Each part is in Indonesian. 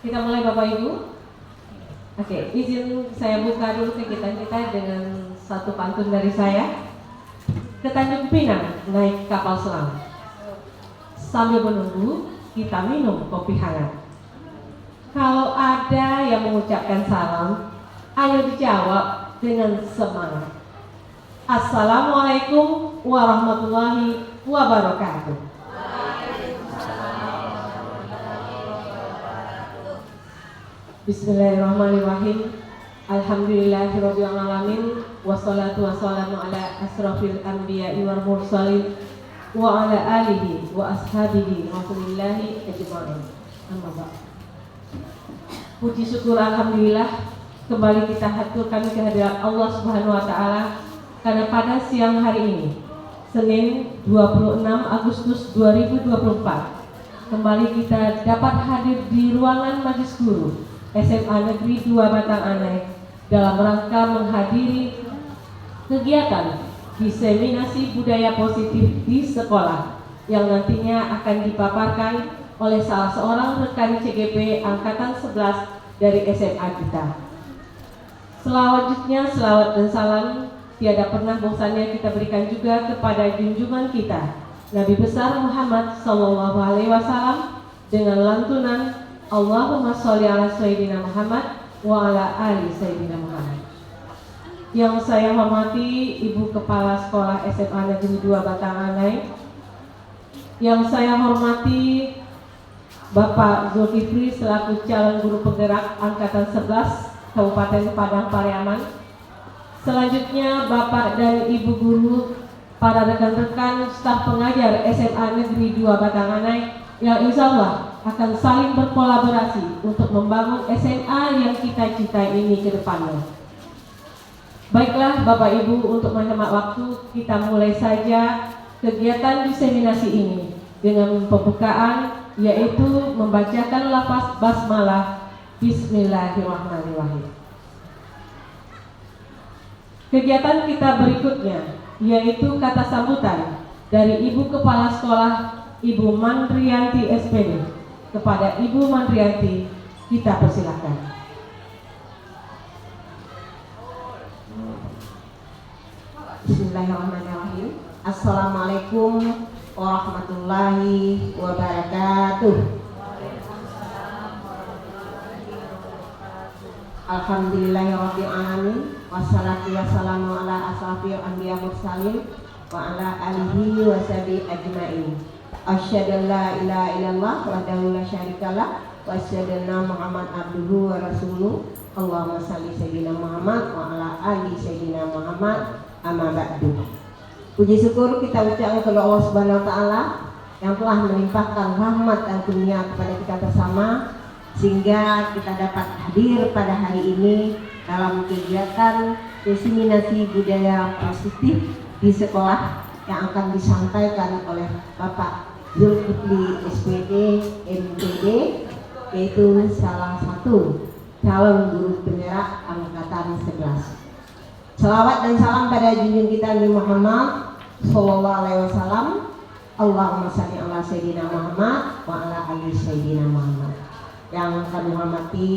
Kita mulai Bapak Ibu. Oke, izin saya buka dulu kegiatan kita dengan satu pantun dari saya. Ke Tanjung Pinang naik kapal selam. Sambil menunggu kita minum kopi hangat. Kalau ada yang mengucapkan salam, ayo dijawab dengan semangat. Assalamualaikum warahmatullahi wabarakatuh. Bismillahirrahmanirrahim. Alhamdulillahirabbil alamin. Wassalatu wassalamu ala asrofil anbiya'i wal mursalin wa ala alihi wa ashabihi rasulillahi ajma'in. Amma ba'd. Puji syukur alhamdulillah kembali kita haturkan kehadirat Allah Subhanahu wa taala karena pada siang hari ini Senin 26 Agustus 2024 kembali kita dapat hadir di ruangan Majelis Guru SMA Negeri 2 Batanganai dalam rangka menghadiri kegiatan diseminasi budaya positif di sekolah yang nantinya akan dipaparkan oleh salah seorang rekan CGP Angkatan 11 dari SMA kita. Selanjutnya selawat dan salam tiada pernah bosannya kita berikan juga kepada junjungan kita Nabi besar Muhammad SAW dengan lantunan Allahumma sholli ala Sayyidina Muhammad wa ala ali Sayyidina Muhammad. Yang saya hormati Ibu Kepala Sekolah SMA Negeri 2 Batanganai, yang saya hormati Bapak Zulkifli selaku calon guru penggerak Angkatan 11 Kabupaten Padang Pariaman. Selanjutnya Bapak dan Ibu guru, para rekan-rekan staf pengajar SMA Negeri 2 Batanganai yang insya Allah akan saling berkolaborasi untuk membangun SMA yang kita cintai ini ke depannya. Baiklah Bapak Ibu, untuk menghemat waktu kita mulai saja kegiatan diseminasi ini dengan pembukaan yaitu membacakan lafaz basmalah Bismillahirrahmanirrahim. Kegiatan kita berikutnya yaitu kata sambutan dari Ibu Kepala Sekolah Ibu Mandrianti SPD. Kepada Ibu Mandrianti kita persilakan. Bismillahirrahmanirrahim. Assalamualaikum warahmatullahi wabarakatuh. Alhamdulillahirabbil alamin. Wassalatu wassalamu ala asrofil anbiya mursalin wa ala alihi wa sahbihi ajmain. Asyhadu an la ilaha illallah wahdahu la syarikalah wa asyhadu anna Muhammad abduhu wa rasuluh. Allahumma shalli sayyidina Muhammad wa ala ali sayyidina Muhammad. Amma ba'du. Puji syukur kita ucapkan kepada Allah Subhanahu wa taala yang telah melimpahkan rahmat dan kurnia kepada kita bersama sehingga kita dapat hadir pada hari ini dalam kegiatan diseminasi budaya positif di sekolah yang akan disampaikan oleh Bapak Zulkifli SPD MPD, yaitu salah satu calon guru penggerak Angkatan 11. Salawat dan salam pada junjungan kita Nabi Muhammad sallallahu alaihi wasallam. Allahumma shalli ala Sayyidina Muhammad wa ala ali Sayyidina Muhammad. Yang kami hormati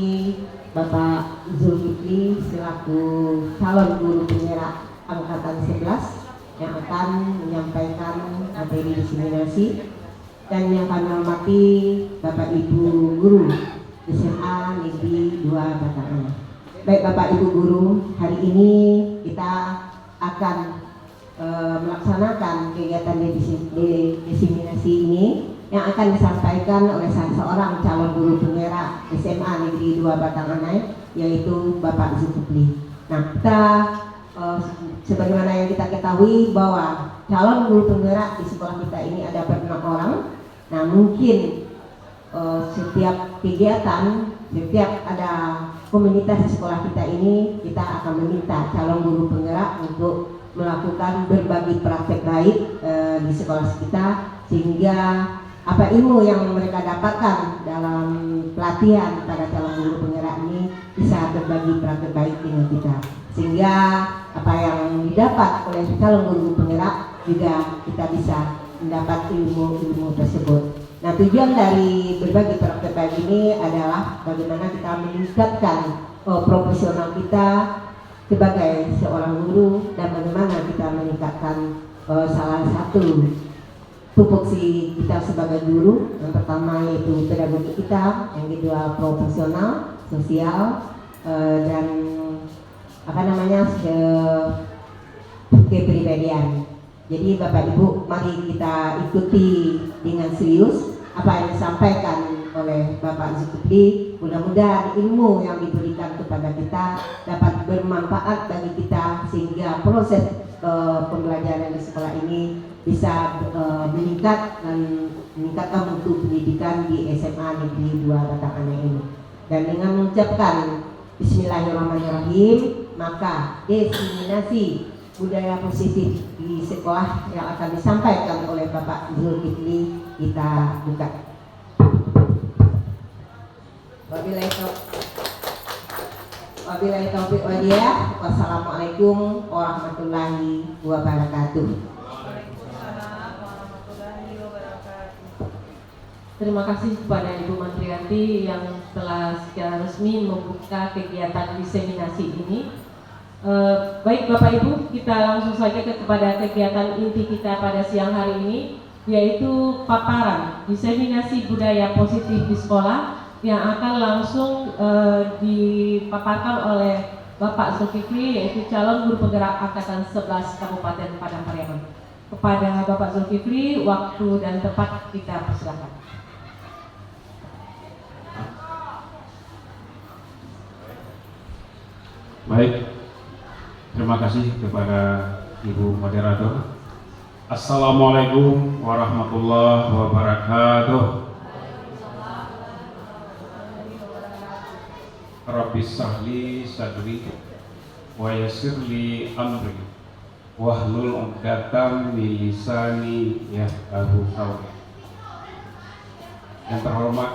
Bapak Zulkifli selaku calon guru penggerak Angkatan 11 yang akan menyampaikan materi diseminasi, dan yang kami hormati Bapak Ibu guru SMA Negeri 2 Batanganai. Baik Bapak Ibu guru, hari ini kita akan melaksanakan kegiatan diseminasi ini yang akan disampaikan oleh salah seorang calon guru penggerak SMA Negeri 2 Batanganai, yaitu Bapak Zulkifli. Nah, kita sebagaimana yang kita ketahui bahwa calon guru penggerak di sekolah kita ini ada 6 orang. Nah, mungkin setiap kegiatan, setiap ada komunitas di sekolah kita ini, kita akan meminta calon guru penggerak untuk melakukan berbagi praktek baik di sekolah kita, sehingga apa ilmu yang mereka dapatkan dalam pelatihan pada calon guru penggerak ini bisa berbagi praktek baik dengan kita, sehingga apa yang didapat oleh calon guru penggerak juga kita bisa mendapat ilmu-ilmu tersebut. Nah, tujuan dari berbagi praktek ini adalah bagaimana kita meningkatkan profesional kita sebagai seorang guru dan bagaimana kita meningkatkan salah satu tupoksi kita sebagai guru. Yang pertama yaitu pedagogi kita, yang kedua profesional, sosial, dan kepribadian. Jadi Bapak Ibu, mari kita ikuti dengan serius apa yang disampaikan oleh Bapak Zulkifli. Mudah-mudahan ilmu yang diberikan kepada kita dapat bermanfaat bagi kita sehingga proses pembelajaran di sekolah ini bisa meningkat dan meningkatkan mutu pendidikan di SMA Negeri 2 Batangan ini. Dan dengan mengucapkan Bismillahirrahmanirrahim, maka diseminasi budaya positif di sekolah yang akan disampaikan oleh Bapak Zulkifli kita buka. Wabillahi taufiq wal hidayah. Wassalamualaikum warahmatullahi wabarakatuh. Terima kasih kepada Ibu Mantriati yang telah secara resmi membuka kegiatan diseminasi ini. Baik Bapak Ibu, kita langsung saja kepada kegiatan inti kita pada siang hari ini, yaitu paparan diseminasi budaya positif di sekolah yang akan langsung dipaparkan oleh Bapak Zulkifli, yaitu calon guru penggerak angkatan 11 Kabupaten Padang Pariaman. Kepada Bapak Zulkifli, waktu dan tempat kita persilakan. Baik, terima kasih kepada Ibu Moderator. Assalamualaikum warahmatullahi wabarakatuh. Rabbi shrahli sadri wa yassirli amri wahlul 'uqdatam min lisani yafqahu qawli. Yang terhormat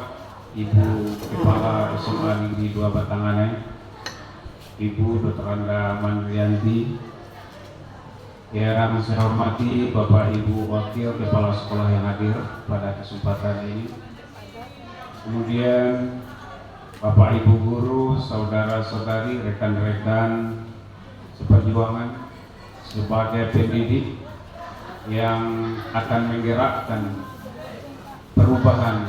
Ibu Kepala SMA Negeri 2 Batangan, Ibu Dr. Anda Mantrianti, yang saya hormati Bapak Ibu Wakil Kepala Sekolah yang hadir pada kesempatan ini, kemudian Bapak Ibu Guru, Saudara-saudari, rekan-rekan seperjuangan sebagai pendidik yang akan menggerakkan perubahan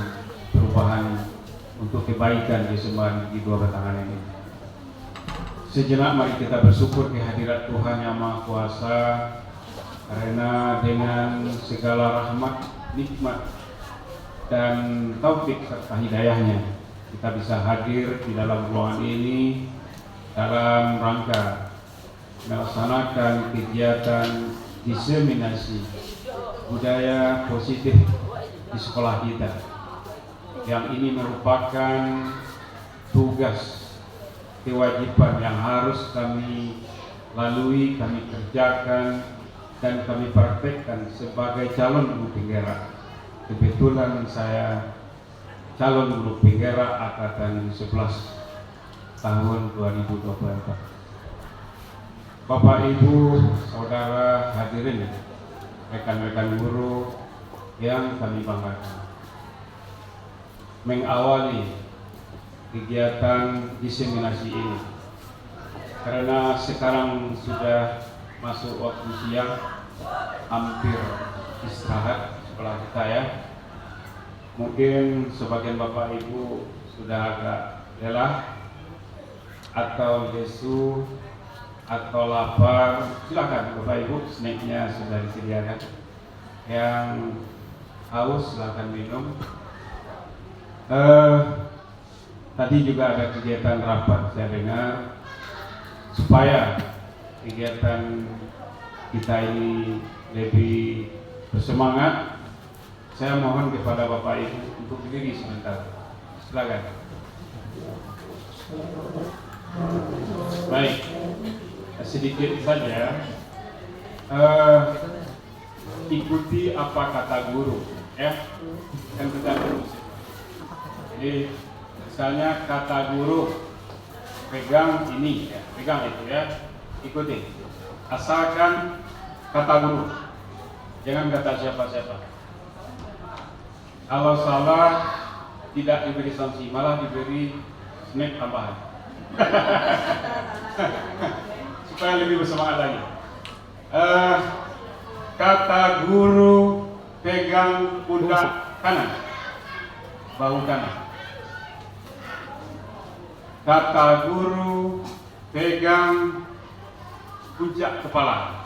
untuk kebaikan di semua di 2 Batangan ini. Sejenak mari kita bersyukur kehadirat Tuhan Yang Maha Kuasa, karena dengan segala rahmat, nikmat, dan taufik serta hidayahnya kita bisa hadir di dalam ruangan ini dalam rangka melaksanakan kegiatan diseminasi budaya positif di sekolah kita, yang ini merupakan tugas kewajiban yang harus kami lalui, kami kerjakan, dan kami praktekkan sebagai calon guru penggerak. Kebetulan saya calon guru penggerak angkatan 11 tahun 2024. Bapak Ibu, Saudara hadirin, rekan-rekan guru yang kami banggakan, mengawali kegiatan diseminasi ini karena sekarang sudah masuk waktu siang, hampir istirahat sekolah kita ya. Mungkin sebagian Bapak Ibu sudah agak lelah atau lesu atau lapar. Silakan Bapak Ibu, snacknya sudah disediakan. Yang haus silakan minum. Tadi juga ada kegiatan rapat, saya dengar, supaya kegiatan kita ini lebih bersemangat. Saya mohon kepada Bapak Ibu untuk berdiri sebentar. Silakan. Baik, sedikit saja. Ikuti apa kata guru, ya. Kan kita guru. Jadi misalnya kata guru, pegang ini, ya, pegang itu ya, ikuti. Asalkan kata guru, jangan kata siapa-siapa. Kalau salah tidak diberi sanksi, malah diberi snack tambahan. Supaya lebih bersemangat lagi. Kata guru, pegang pundak kanan, bahu kanan. Kata guru, pegang puncak kepala.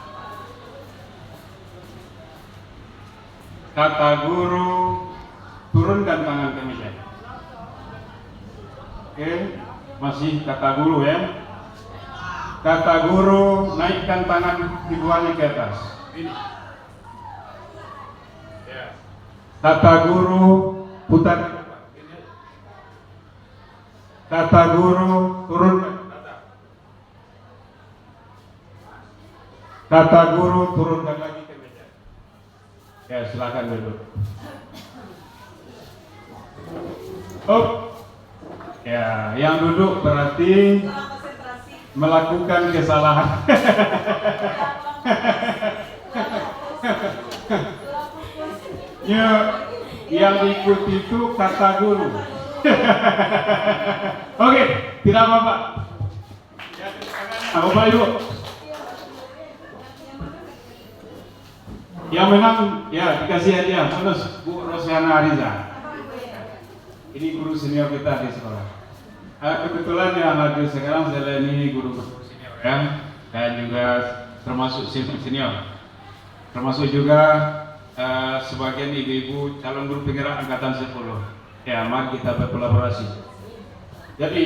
Kata guru, turunkan tangan ke meja. Oke, masih kata guru ya. Kata guru, naikkan tangan keduanya ke atas. Ini. Kata guru, putar. Kata guru, turunkan. Kata guru, turunkan lagi ke meja. Ya, silakan duduk. Oh, ya, yang duduk berarti melakukan kesalahan. Ya, yang ikut itu kata guru. Oke, tidak apa-apa. Bapak Ibu, yang menang ya dikasih hadiah bonus Bu Rosiana Ariza. Ini guru senior kita di sekolah. Kebetulan yang hadir sekarang selain ini guru-guru senior ya, dan juga termasuk senior, termasuk juga sebagian ibu-ibu calon guru penggerak angkatan 10. Ya, mari kita berkolaborasi. Jadi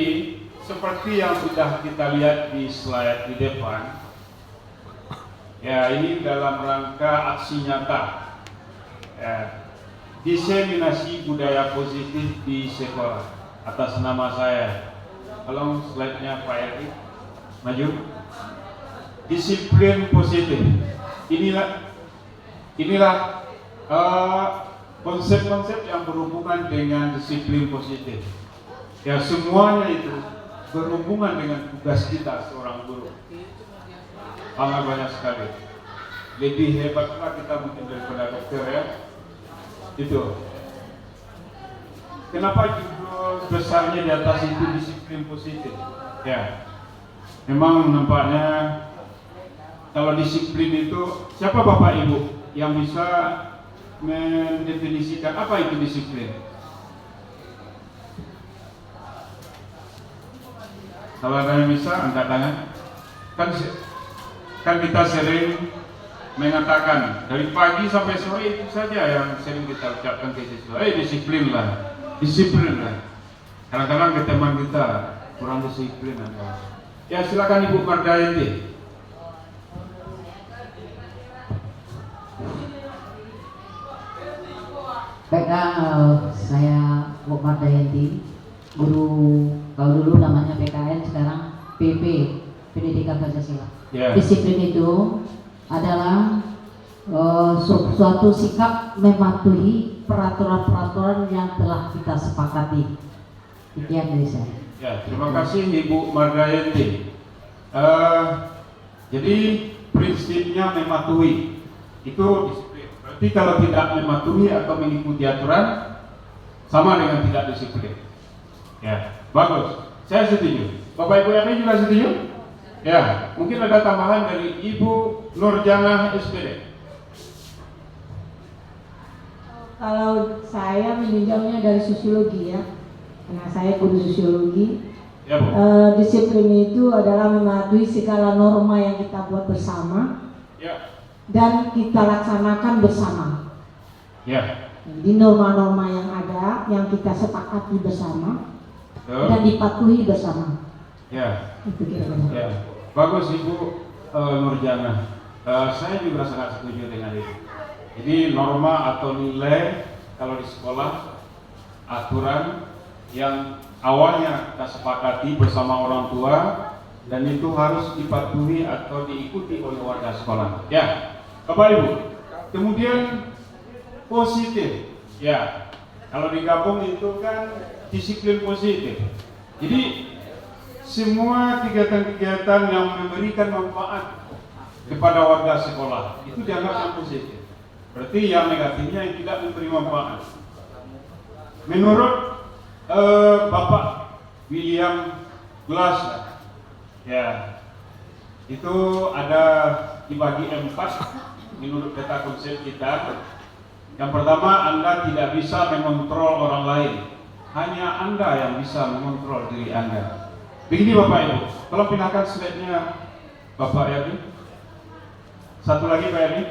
seperti yang sudah kita lihat di slide di depan, ya ini dalam rangka aksi nyata diseminasi budaya positif di sekolah atas nama saya. Tolong slide-nya Pak Eri maju. Disiplin positif. Inilah konsep-konsep yang berhubungan dengan disiplin positif. Ya, semuanya itu berhubungan dengan tugas kita seorang guru. Sangat banyak sekali. Lebih hebatlah kita mungkin daripada dokter ya. Itu. Kenapa judul besarnya di atas itu disiplin positif? Ya, memang nampaknya kalau disiplin itu, siapa Bapak Ibu yang bisa mendefinisikan apa itu disiplin? Kalau ada yang bisa angkat tangan. Kan kita sering mengatakan dari pagi sampai sore itu saja yang sering kita ucapkan ke siswa. Disiplin lah. Kadang-kadang ke teman kita kurang disiplin. Ya, silakan Ibu Mardayanti. Baiklah, saya Bu Mardayanti, guru kalau dulu namanya PKN, sekarang PP, Pendidikan Pancasila. Yeah. Disiplin itu adalah suatu sikap mematuhi peraturan-peraturan yang telah kita sepakati. Sekian dari saya. Ya, terima kasih Ibu Mardayanti. Jadi prinsipnya mematuhi itu disiplin. Berarti kalau tidak mematuhi atau mengikuti aturan sama dengan tidak disiplin. Ya, bagus. Saya setuju. Bapak Ibu yang lain juga setuju? Ya, mungkin ada tambahan dari Ibu Nurjana SPD. Kalau saya meninjaunya dari sosiologi ya, karena saya guru sosiologi. Ya, Bu. Disiplin itu adalah mematuhi segala norma yang kita buat bersama. Ya. Dan kita laksanakan bersama. Ya. Jadi norma-norma yang ada, yang kita sepakati bersama, dan dipatuhi bersama. Ya. Itu kira-kira. Ya. Bagus Ibu Nurjana. Saya juga sangat setuju dengan itu. Jadi norma atau nilai kalau di sekolah, aturan yang awalnya kita sepakati bersama orang tua dan itu harus dipatuhi atau diikuti oleh warga sekolah. Ya, Bapak Ibu. Kemudian positif. Ya, kalau digabung itu kan disiplin positif. Jadi semua kegiatan-kegiatan yang memberikan manfaat kepada warga sekolah itu dianggap yang positif. Berarti yang negatifnya yang tidak memberi manfaat. menurut Bapak William Glasser, ya, itu ada dibagi 4 menurut peta konsep kita. Yang pertama, Anda tidak bisa mengontrol orang lain, hanya Anda yang bisa mengontrol diri Anda. Begini Bapak Ibu, tolong pindahkan slide-nya Bapak Erwin. Satu lagi Pak Erwin.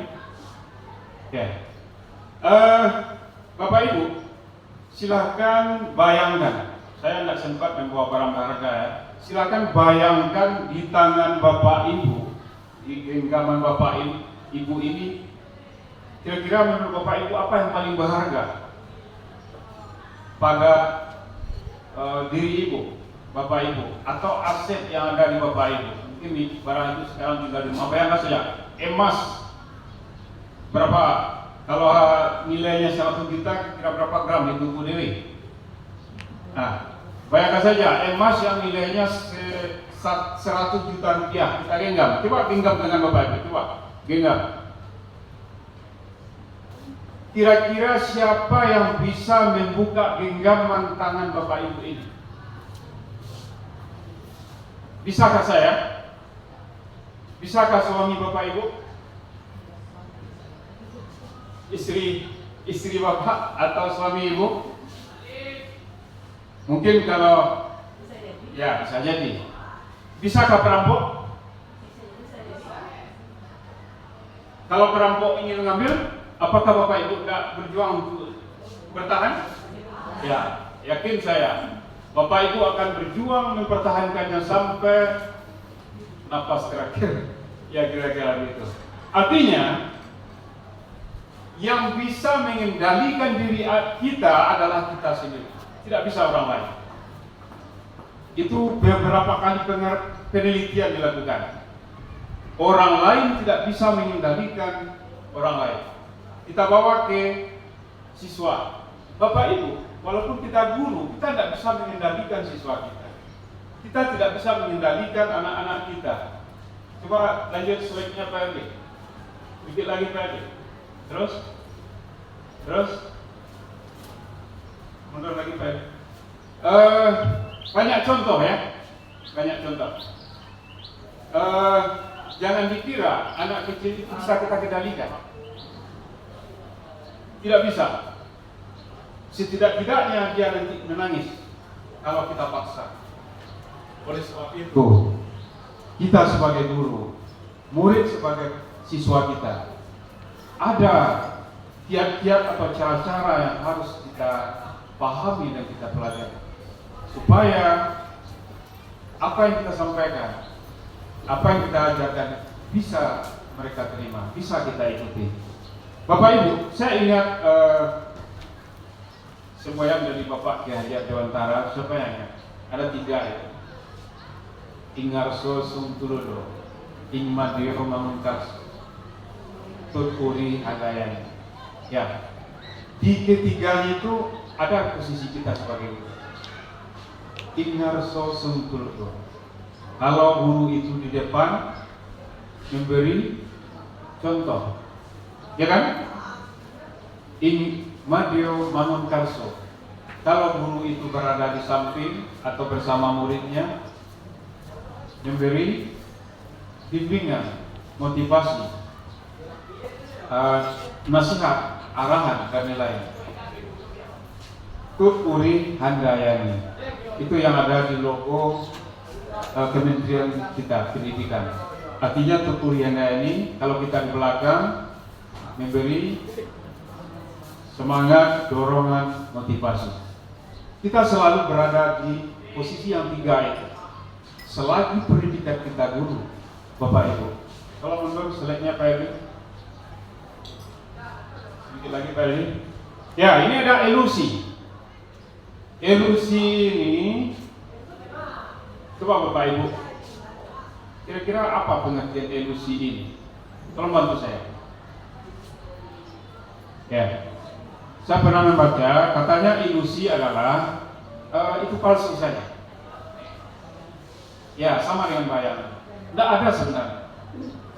Ya. Bapak Ibu, silahkan bayangkan. Saya tidak sempat membawa barang berharga ya. Silahkan bayangkan di tangan Bapak Ibu, di genggaman Bapak Ibu ini, kira-kira menurut Bapak Ibu apa yang paling berharga pada diri Ibu, Bapak Ibu, atau aset yang ada di Bapak Ibu? Mungkin barang itu sekarang tinggal di rumah. Bayangkan saja, emas berapa? Kalau nilainya 100 juta, kira berapa gram di tubuh dewi? Nah, bayangkan saja emas yang nilainya 100 juta rupiah kita genggam. Coba genggam dengan Bapak Ibu, coba genggam. Kira-kira siapa yang bisa membuka genggaman tangan Bapak Ibu ini? Bisakah saya? Bisakah suami Bapak Ibu? Istri Bapak atau suami Ibu? Mungkin kalau ya bisa jadi. Bisakah perampok? Kalau perampok ingin mengambil, apakah Bapak Ibu tidak berjuang untuk bertahan? Ya, yakin saya, Bapak Ibu akan berjuang mempertahankannya sampai napas terakhir. Ya kira-kira begitu. Artinya, yang bisa mengendalikan diri kita adalah kita sendiri, tidak bisa orang lain. Itu beberapa kali penelitian dilakukan. Orang lain tidak bisa mengendalikan orang lain. Kita bawa ke siswa. Bapak Ibu, walaupun kita guru, kita tidak bisa mengendalikan siswa kita. Kita tidak bisa mengendalikan anak-anak kita. Coba lanjut slide-nya Pak Erwin. Dikit lagi Pak Erwin. Terus mundur lagi Pak Erwin. Banyak contoh ya. Banyak contoh. Jangan dikira anak kecil itu bisa kita kendalikan. Tidak bisa. Setidak-tidaknya dia nanti menangis kalau kita paksa. Oleh sebab itu, kita sebagai guru, murid sebagai siswa kita, ada kiat-kiat atau cara-cara yang harus kita pahami dan kita pelajari, supaya apa yang kita sampaikan, apa yang kita ajarkan bisa mereka terima, bisa kita ikuti. Bapak Ibu, saya ingat semboyan dari Bapak Ki Haji Dewantara. Siapa yang ingat? Ada 3 ya. Ingarso Sungtulodo, Ingmadio Mamungkas, Tuturi Hagayani. Ya, di ketiganya itu ada posisi kita sebagai guru. Ingarso Sungtulodo. Kalau guru itu di depan memberi contoh, ya kan? Ingmadio Mamungkarso. Kalau guru itu berada di samping atau bersama muridnya, memberi bimbingan, motivasi, nasihat, arahan dan lain-lain. Tuturi Handayani, itu yang ada di logo Kementerian kita Pendidikan. Artinya Tuturi Handayani, kalau kita di belakang memberi semangat, dorongan, motivasi. Kita selalu berada di posisi yang 3 itu. Selagi pendidikan kita guru, Bapak Ibu. Kalau mundur slide-nya Pak Erwin. Sedikit lagi Pak Erwin. Ya, ini ada ilusi. Ilusi ini, coba Bapak Ibu, kira-kira apa pengertian ilusi ini? Tolong bantu saya. Ya, saya pernah membaca, katanya ilusi adalah itu palsu saja. Ya, sama dengan bayangan. Tidak ada sebenarnya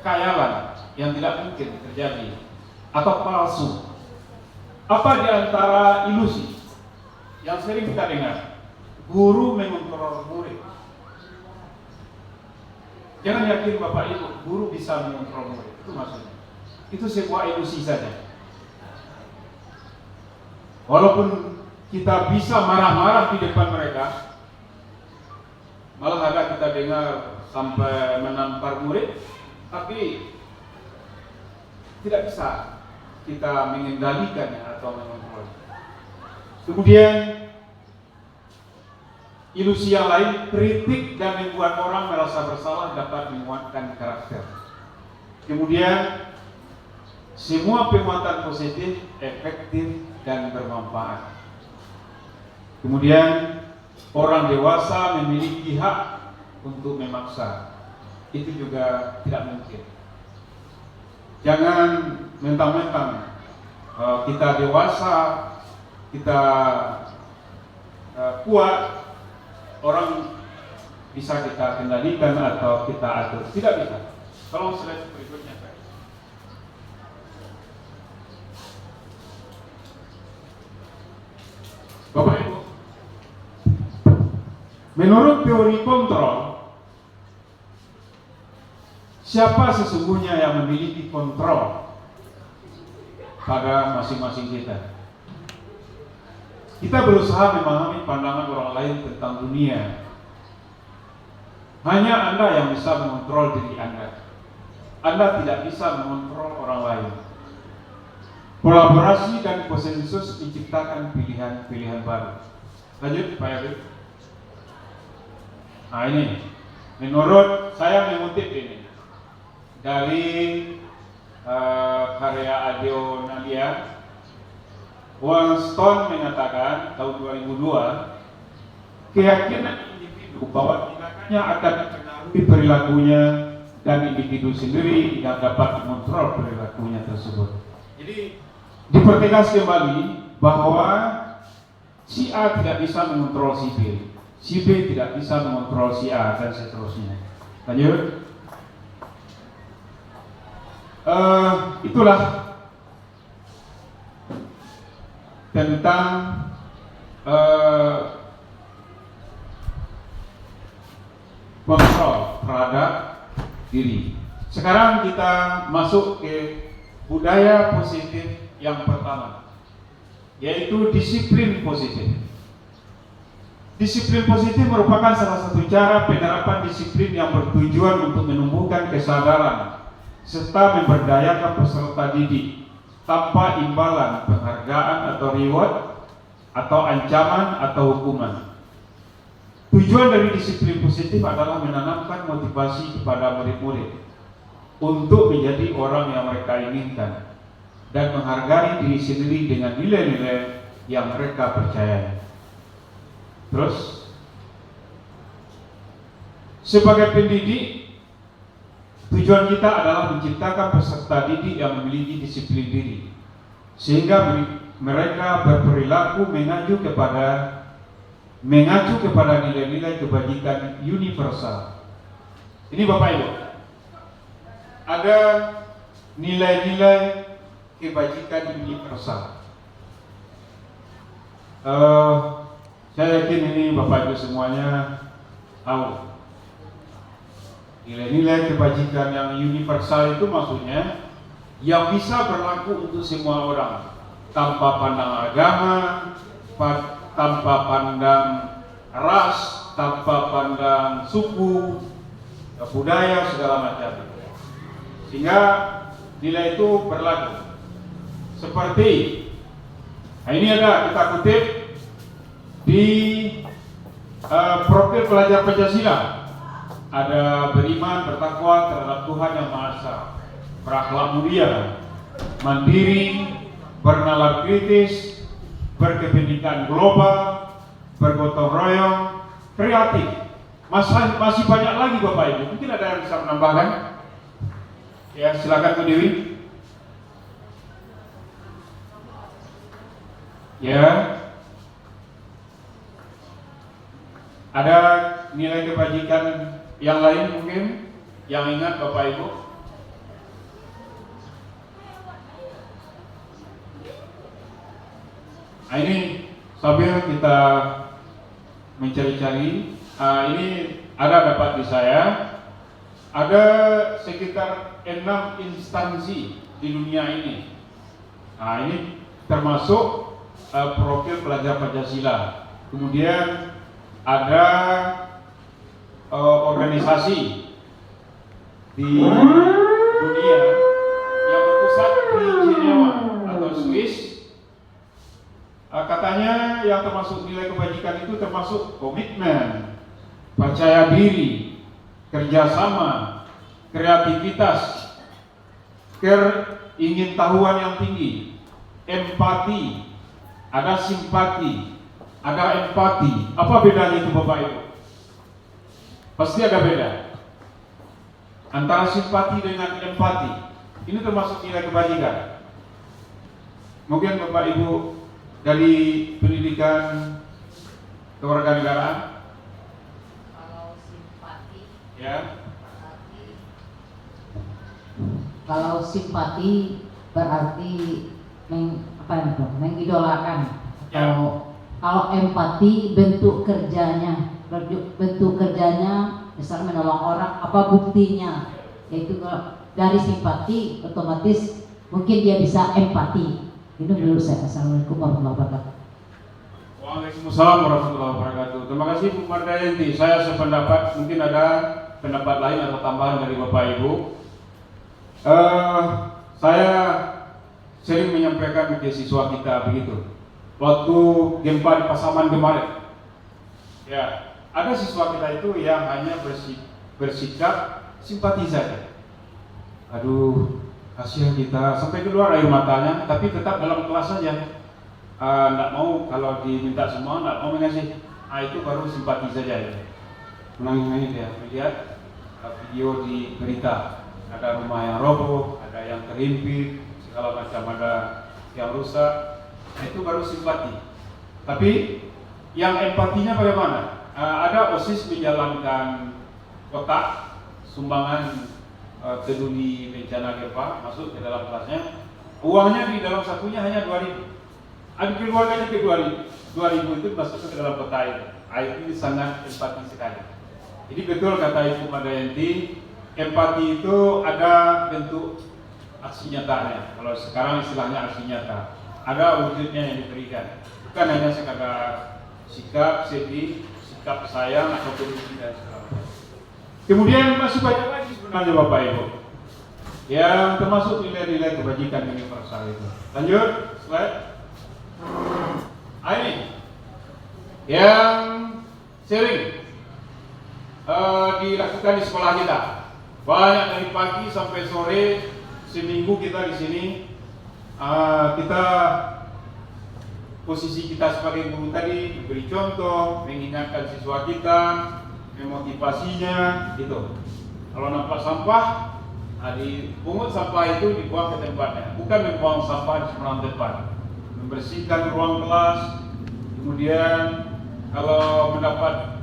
khayalan yang tidak mungkin terjadi atau palsu. Apa di antara ilusi? yang sering kita dengar, guru mengontrol murid. Jangan yakin Bapak Ibu, guru bisa mengontrol murid. Itu maksudnya. Itu sebuah ilusi saja. Walaupun kita bisa marah-marah di depan mereka, malah ada kita dengar sampai menampar murid, tapi tidak bisa kita mengendalikannya atau mengontrol. Kemudian ilusi yang lain, kritik dan membuat orang merasa bersalah dapat menguatkan karakter. Kemudian semua penguatan positif efektif dan bermanfaat. Kemudian orang dewasa memiliki hak untuk memaksa. Itu juga tidak mungkin. Jangan mentang-mentang kita dewasa, kita kuat, orang bisa kita kendalikan atau kita atur. Tidak bisa. Tolong slide berikutnya. Bapak Ibu, menurut teori kontrol, siapa sesungguhnya yang memiliki kontrol pada masing-masing kita? Kita berusaha memahami pandangan orang lain tentang dunia. Hanya Anda yang bisa mengontrol diri Anda. Anda tidak bisa mengontrol orang lain. Kolaborasi dan konsensus menciptakan pilihan-pilihan baru. Lanjut Pak Yadud. Nah ini, menurut saya mengutip ini dari karya Adeo Nadia. Wallstone mengatakan tahun 2002, keyakinan individu bahwa tindakannya akan mempengaruhi perilakunya dan individu sendiri yang dapat mengontrol perilakunya tersebut. Jadi dipertegas kembali bahwa si A tidak bisa mengontrol si B, si B tidak bisa mengontrol si A, dan seterusnya. Lanjut. Itulah tentang kontrol terhadap diri. Sekarang kita masuk ke budaya positif yang pertama, yaitu disiplin positif. Disiplin positif merupakan salah satu cara penerapan disiplin yang bertujuan untuk menumbuhkan kesadaran serta memberdayakan peserta didik tanpa imbalan penghargaan atau reward atau ancaman atau hukuman. Tujuan dari disiplin positif adalah menanamkan motivasi kepada murid-murid untuk menjadi orang yang mereka inginkan dan menghargai diri sendiri dengan nilai-nilai yang mereka percayai. Terus, sebagai pendidik, tujuan kita adalah menciptakan peserta didik yang memiliki disiplin diri, sehingga mereka berperilaku mengacu kepada nilai-nilai kebajikan universal. Ini Bapak Ibu, ada nilai-nilai kebajikan universal. Saya yakin ini Bapak Ibu semuanya tahu. Nilai-nilai kebajikan yang universal itu maksudnya yang bisa berlaku untuk semua orang, tanpa pandang agama, tanpa pandang ras, tanpa pandang suku, budaya, segala macam. Sehingga nilai itu berlaku. Seperti, nah ini ada kita kutip di profil pelajar Pancasila. Ada beriman, bertakwa terhadap Tuhan Yang Maha Esa, berakhlak mulia, mandiri, bernalar kritis, berkepentingan global, bergotong royong, kreatif. Masih banyak lagi Bapak Ibu. Mungkin ada yang bisa menambahkan? Ya, silakan berdiri. Ya. Ada nilai kebajikan yang lain mungkin yang ingat Bapak Ibu? Nah ini sambil kita mencari-cari, ini ada dapat di saya, ada sekitar 6 instansi di dunia ini. Nah, ini termasuk profil pelajar Pancasila. Kemudian ada organisasi di dunia yang berpusat di Jenewa atau Swiss. Katanya yang termasuk nilai kebajikan itu termasuk komitmen, percaya diri, kerjasama, kreativitas, ingin tahuan yang tinggi, empati, ada simpati, ada empati. Apa bedanya itu Bapak Ibu? Pasti ada beda antara simpati dengan empati. Ini termasuk nilai kebajikan. Mungkin Bapak Ibu dari pendidikan kewarganegaraan. Kalau simpati, Ya. kalau simpati berarti mengidolakan. Ya. Kalau empati bentuk kerjanya, misalnya menolong orang, apa buktinya? Yaitu kalau dari simpati otomatis mungkin dia bisa empati. Itu menurut saya. Assalamualaikum warahmatullahi wabarakatuh. Waalaikumsalam warahmatullahi wabarakatuh. Terima kasih Bu Mardayanti. Saya sependapat, mungkin ada pendapat lain atau tambahan dari Bapak Ibu. Saya sering menyampaikan ke siswa kita begitu. Waktu gempa di Pasaman kemarin, ya ada siswa kita itu yang hanya bersikap simpati saja. Aduh, kasihan kita, sampai keluar air matanya, tapi tetap dalam kelas saja. Nggak mau, kalau diminta semua nggak mau mengasih. Itu baru simpati saja ya. Menangis dia melihat video di berita, ada rumah yang roboh, ada yang terhimpit, segala macam, ada yang rusak. Itu baru simpati. Tapi yang empatinya bagaimana? Ada OSIS menjalankan kotak sumbangan peduli bencana gempa masuk ke dalam kelasnya. Uangnya di dalam sakunya hanya 2.000. Ada keluarganya ke 2.000 itu masuk ke dalam kotak itu. Ini sangat empati sekali. Jadi betul kata Ibu Mardayanti, empati itu ada bentuk aksi nyatanya. Kalau sekarang istilahnya aksi nyata, ada wujudnya yang diberikan. Bukan hanya sekadar sikap sedih, sikap sayang atau peduli dan sebagainya. Kemudian masih banyak lagi sebenarnya Bapak Ibu yang termasuk nilai-nilai kebajikan universal itu. Lanjut, slide. Ini yang sering dilakukan di sekolah kita. Banyak dari pagi sampai sore, seminggu kita di sini. Kita posisi kita sebagai guru tadi memberi contoh, mengingatkan siswa kita, memotivasinya, gitu. Kalau nampak sampah, dipungut sampah itu dibuang ke tempatnya, bukan membuang sampah di sembarang tempat. Membersihkan ruang kelas, kemudian kalau mendapat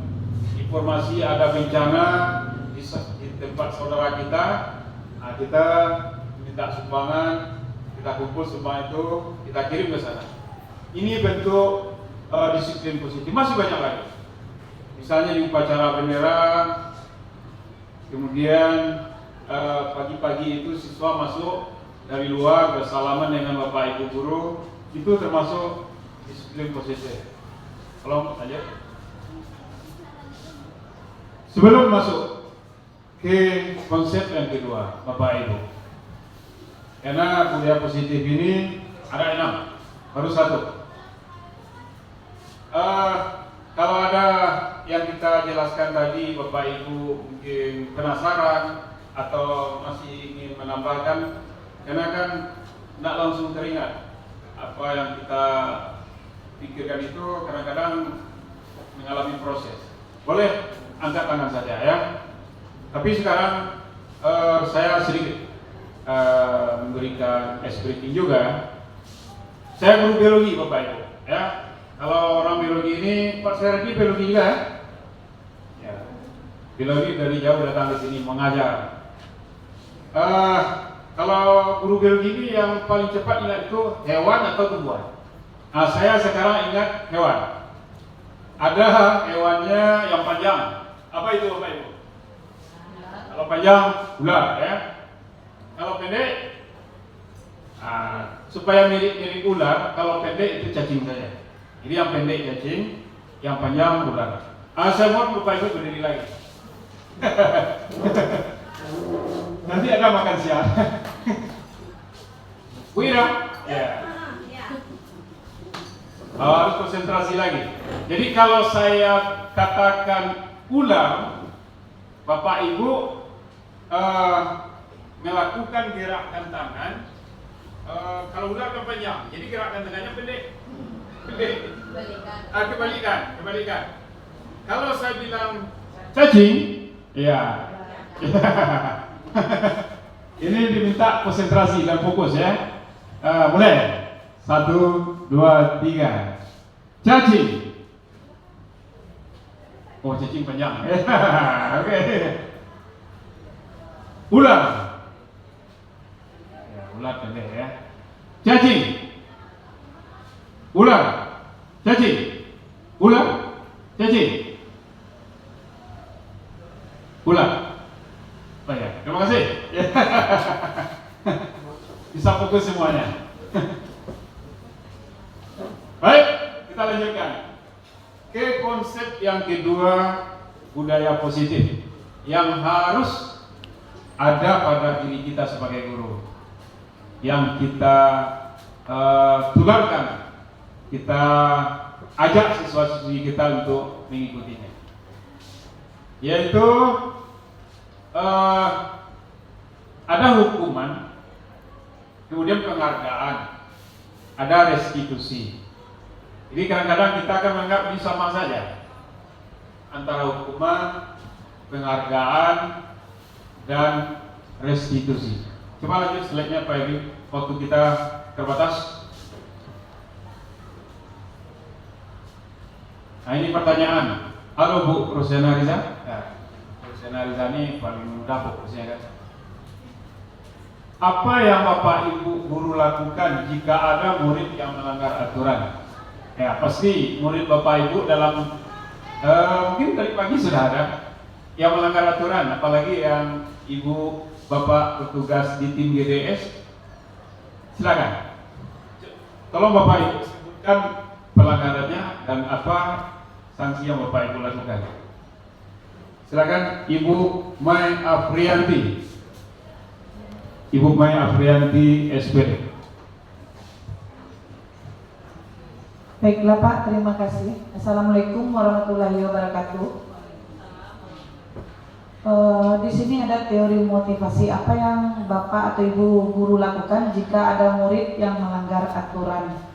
informasi ada bencana di tempat saudara kita, kita minta sumbangan, kita kumpul semua itu, kita kirim ke sana. Ini bentuk disiplin positif. Masih banyak lagi. Misalnya di upacara bendera, kemudian pagi-pagi itu siswa masuk dari luar bersalaman dengan Bapak Ibu guru, itu termasuk disiplin positif. Tolong aja. Sebelum masuk ke konsep yang kedua, Bapak Ibu, karena budaya positif ini ada 6, baru 1. Kalau ada yang kita jelaskan tadi, Bapak Ibu mungkin penasaran atau masih ingin menambahkan, karena kan tidak langsung teringat apa yang kita pikirkan itu kadang-kadang mengalami proses. Boleh angkat tangan saja ya. Tapi sekarang saya sedikit memberikan briefing juga. Saya guru biologi Bapak Ibu ya. Kalau orang biologi ini, Pak Sergi biologi juga ya. Biologi dari jauh datang ke sini mengajar. Kalau guru biologi ini yang paling cepat ingat itu hewan atau tumbuhan? Saya sekarang ingat hewan. Ada hewannya yang panjang. Apa itu Bapak Ibu? Kalau panjang ular ya. Kalau pendek supaya mirip-mirip ular, kalau pendek itu cacing saja. Jadi yang pendek cacing, yang panjang ular. Saya mau Bapak Ibu berdiri lagi. Nanti ada makan siang. Wira, ya. Harus konsentrasi lagi. Jadi kalau saya katakan ular, Bapak Ibu melakukan gerakan tangan. Kalau ular kan panjang, jadi gerakan tangannya pendek. Kebalikan. Kalau saya bilang cacing, ya. Ini diminta konsentrasi dan fokus ya. Mulai 1, 2, 3. Cacing. Oh, cacing panjang. Oke. Ular. Ya, ular pendek ya. Cacing. Ular. Cacing. Ular. Cacing. Ular. Oh ya, terima kasih. Bisa fokus semuanya. Baik, kita lanjutkan ke konsep yang kedua, budaya positif yang harus ada pada diri kita sebagai guru, yang kita tularkan, kita ajak siswa-siswi kita untuk mengikutinya, yaitu ada hukuman, kemudian penghargaan, ada restitusi. Jadi kadang-kadang kita akan menganggap ini sama saja antara hukuman, penghargaan, dan restitusi. Coba lanjut slide-nya Pak Evi, waktu kita terbatas. Nah ini pertanyaan. Halo Bu Rosena Riza. Ya, Rosena Riza ini paling mudah fokusnya kan. Apa yang Bapak Ibu guru lakukan jika ada murid yang melanggar aturan? Ya pasti murid Bapak Ibu dalam mungkin dari pagi sudah ada yang melanggar aturan, apalagi yang Ibu Bapak bertugas di tim GDS. Silakan. Tolong Bapak Ibu sebutkan pelanggarannya dan apa sanksi yang Bapak Ibu lakukan. Silakan Ibu Mai Afrianti. Ibu Mai Afrianti SPD. Baiklah Pak, terima kasih. Assalamualaikum warahmatullahi wabarakatuh. Di sini ada teori motivasi. Apa yang Bapak atau Ibu guru lakukan jika ada murid yang melanggar aturan?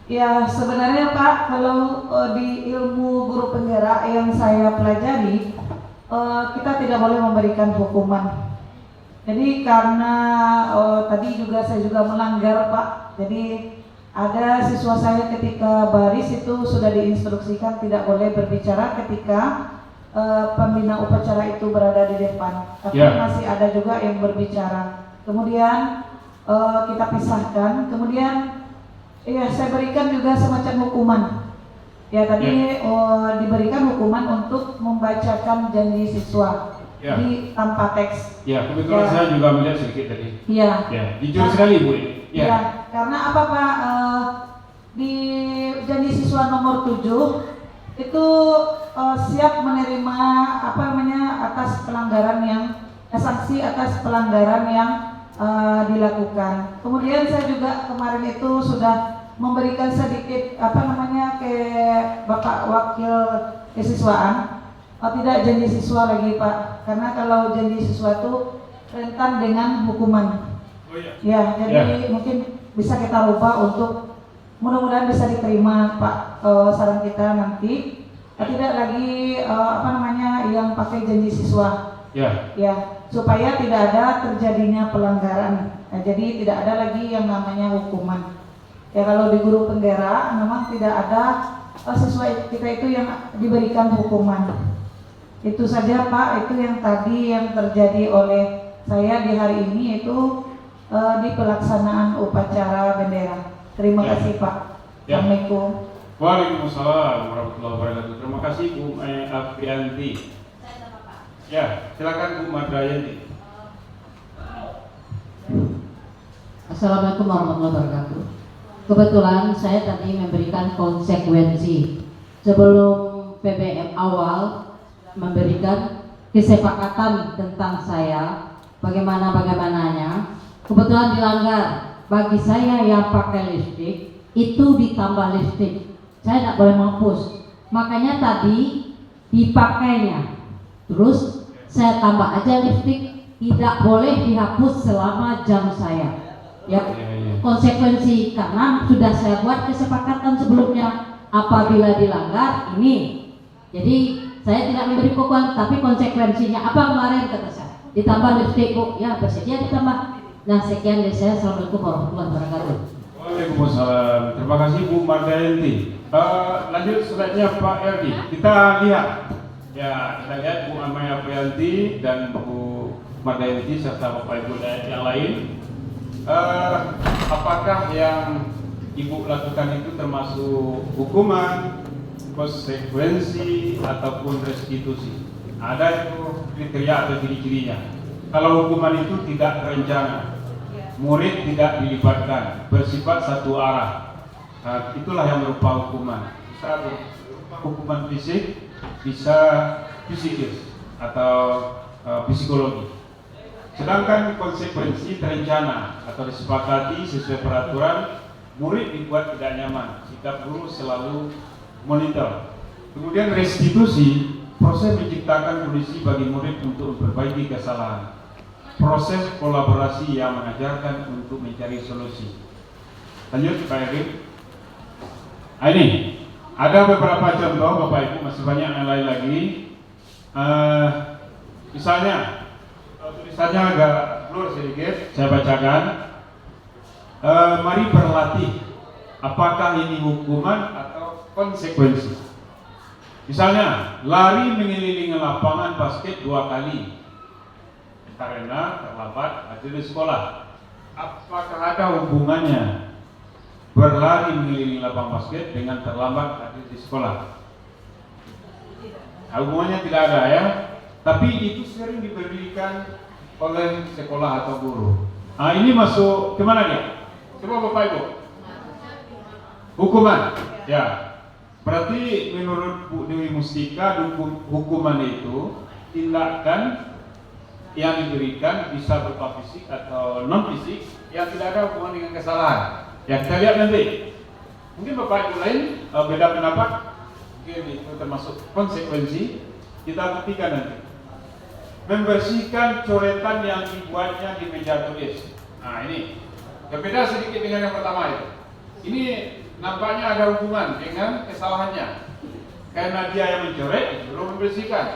Ya sebenarnya Pak, kalau di ilmu guru penggerak yang saya pelajari, kita tidak boleh memberikan hukuman. Jadi karena tadi juga saya juga melanggar Pak. Jadi ada siswa saya ketika baris itu sudah diinstruksikan tidak boleh berbicara ketika pembina upacara itu berada di depan. Tapi masih ada juga yang berbicara. Kemudian kita pisahkan. Kemudian ya saya berikan juga semacam hukuman. Ya tadi diberikan hukuman untuk membacakan janji siswa di tanpa teks. Ya kebetulan saya juga melihat sedikit tadi. Iya. Ya jujur sekali Bu. Ya, karena apa Pak, di janji siswa nomor 7 itu siap menerima atas pelanggaran yang sanksi atas pelanggaran yang dilakukan. Kemudian saya juga kemarin itu sudah memberikan sedikit ke Bapak Wakil Kesiswaan, tidak janji siswa lagi Pak, karena kalau janji siswa itu rentan dengan hukuman. Ya, jadi mungkin bisa kita rubah untuk mudah-mudahan bisa diterima Pak saran kita nanti. Tidak lagi yang pakai janji siswa. Ya, supaya tidak ada terjadinya pelanggaran. Nah, jadi tidak ada lagi yang namanya hukuman. Ya kalau di guru penggerak memang tidak ada siswa kita itu yang diberikan hukuman. Itu saja Pak, itu yang tadi yang terjadi oleh saya di hari ini itu di pelaksanaan upacara bendera. Terima kasih Pak. Ya. Assalamualaikum. Waalaikumsalam warahmatullahi wabarakatuh. Terima kasih Bu Aprianti. Ya, silakan Bu Madrayanti. Assalamualaikum warahmatullahi wabarakatuh. Kebetulan saya tadi memberikan konsekuensi sebelum PBM awal memberikan kesepakatan tentang saya bagaimananya. Kebetulan dilanggar. Bagi saya yang pakai lipstick itu ditambah lipstick. Saya tidak boleh menghapus. Makanya tadi dipakainya. Terus saya tambah aja lipstick, tidak boleh dihapus selama jam saya. Ya, konsekuensi karena sudah saya buat kesepakatan sebelumnya apabila dilanggar ini. Jadi saya tidak memberi hukuman, tapi konsekuensinya apa kemarin kata saya? Ditambah lipstick Bu, ya bersedia ditambah. Nah sekian dari saya. Assalamualaikum warahmatullahi wabarakatuh. Waalaikumsalam. Terima kasih Bu Mardayanti. Lanjut selanjutnya Pak Erdi. Kita lihat. Ya, kita lihat Bu Amaya Prianti dan Bu Mardayanti serta Bapak Ibu yang lain. Apakah yang Ibu lakukan itu termasuk hukuman, konsekuensi, ataupun restitusi? Ada itu kriteria atau ciri-cirinya. Kalau hukuman itu tidak terencana, murid tidak dilibatkan, bersifat satu arah, nah, itulah yang berupa hukuman. Bisa berupa hukuman fisik, bisa psikis atau psikologi. Sedangkan konsekuensi terencana atau disepakati sesuai peraturan, murid dibuat tidak nyaman, sikap guru selalu monitor. Kemudian restitusi, proses menciptakan kondisi bagi murid untuk memperbaiki kesalahan. Proses kolaborasi yang mengajarkan untuk mencari solusi. Lanjut Pak Erik. Ini ada beberapa contoh Bapak Ibu, masih banyak yang lain lagi. Misalnya tulisannya agak blur sedikit, saya bacakan. Mari berlatih. Apakah ini hukuman atau konsekuensi? Misalnya, lari mengelilingi lapangan basket 2 kali karena terlambat hadir di sekolah. Apakah ada hubungannya berlari mengelilingi lapangan basket dengan terlambat hadir di sekolah? Hubungannya tidak ada ya. Tapi itu sering diberikan oleh sekolah atau guru. Nah, ini masuk kemana dia? Coba Bapak Ibu. Hukuman. Ya. Berarti menurut Bu Dewi Mustika, hukuman itu tindakan yang diberikan bisa berupa fisik atau non fisik yang tidak ada hubungan dengan kesalahan. Ya, kita lihat nanti. Mungkin Bapak Ibu lain beda pendapat. Mungkin itu termasuk konsekuensi. Kita buktikan nanti. Membersihkan coretan yang dibuatnya di meja tulis. Nah ini berbeda sedikit dengan yang pertama itu. Ini nampaknya ada hubungan dengan kesalahannya. Karena dia yang mencoret, disuruh membersihkan.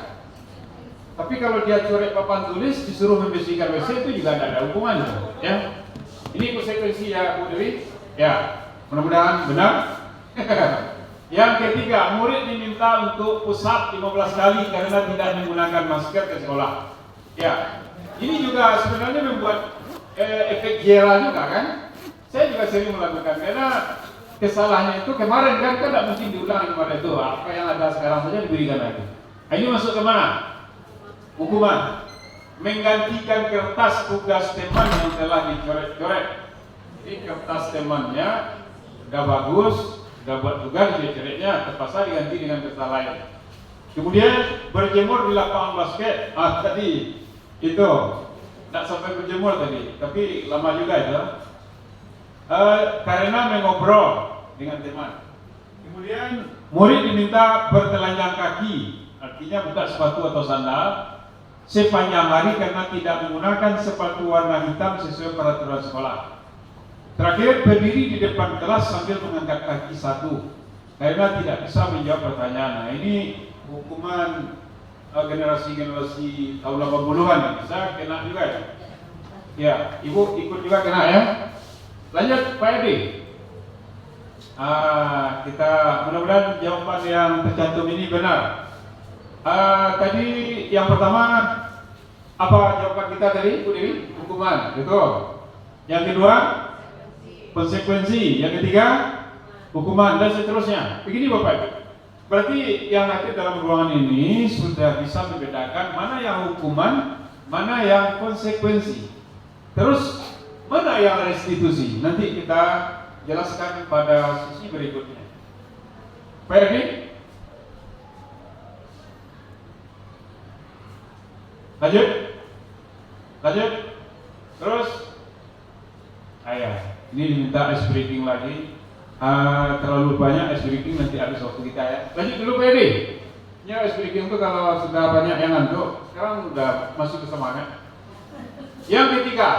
Tapi kalau dia coret papan tulis, disuruh membersihkan WC, itu juga tidak ada hubungannya. Ya, ini konsekuensi ya Bu Dewi. Ya, mudah-mudahan benar. Yang ketiga, murid diminta untuk push up 15 kali karena tidak menggunakan masker ke sekolah. Ya, ini juga sebenarnya membuat efek jera juga kan. Saya juga sering melakukan karena kesalahannya itu kemarin kan tidak mungkin diulang kemarin itu. Apa yang ada sekarang saja diberikan lagi. Nah, ini masuk ke mana? Hukuman. Menggantikan kertas tugas teman yang telah dicoret-coret. Jadi kertas temannya sudah bagus, sudah buat tugas, dia coretnya terpaksa diganti dengan kertas lain. Kemudian berjemur di lapangan basket. Tadi itu tidak sampai berjemur tadi, tapi lama juga itu. Karena mengobrol dengan teman. Kemudian murid diminta bertelanjang kaki, artinya buka sepatu atau sandal sepanjang hari karena tidak menggunakan sepatu warna hitam sesuai peraturan sekolah. Terakhir, berdiri di depan kelas sambil mengangkat kaki satu karena tidak bisa menjawab pertanyaan. Nah, ini hukuman generasi tahun 80-an. Bisa kena juga ya? Ya, Ibu ikut juga kena ya? Lanjut Pak Edi. Kita mudah-mudahan jawaban yang tercantum ini benar. Tadi yang pertama apa jawaban kita tadi Bu Dewi? Hukuman, betul. Yang kedua konsekuensi. Yang ketiga hukuman dan seterusnya. Begini Bapak Ibu. Berarti yang hadir dalam ruangan ini sudah bisa membedakan mana yang hukuman, mana yang konsekuensi. Terus mana yang restitusi? Nanti kita jelaskan pada sisi berikutnya. Pak Edi? Lanjut. Terus ini diminta ice breaking lagi. Terlalu banyak ice breaking nanti habis waktu kita ya. Lanjut dulu Pak Edi. Ya ice breaking itu kalau sudah banyak yang ngantuk, sekarang udah masih bersemangat. Yang ketiga,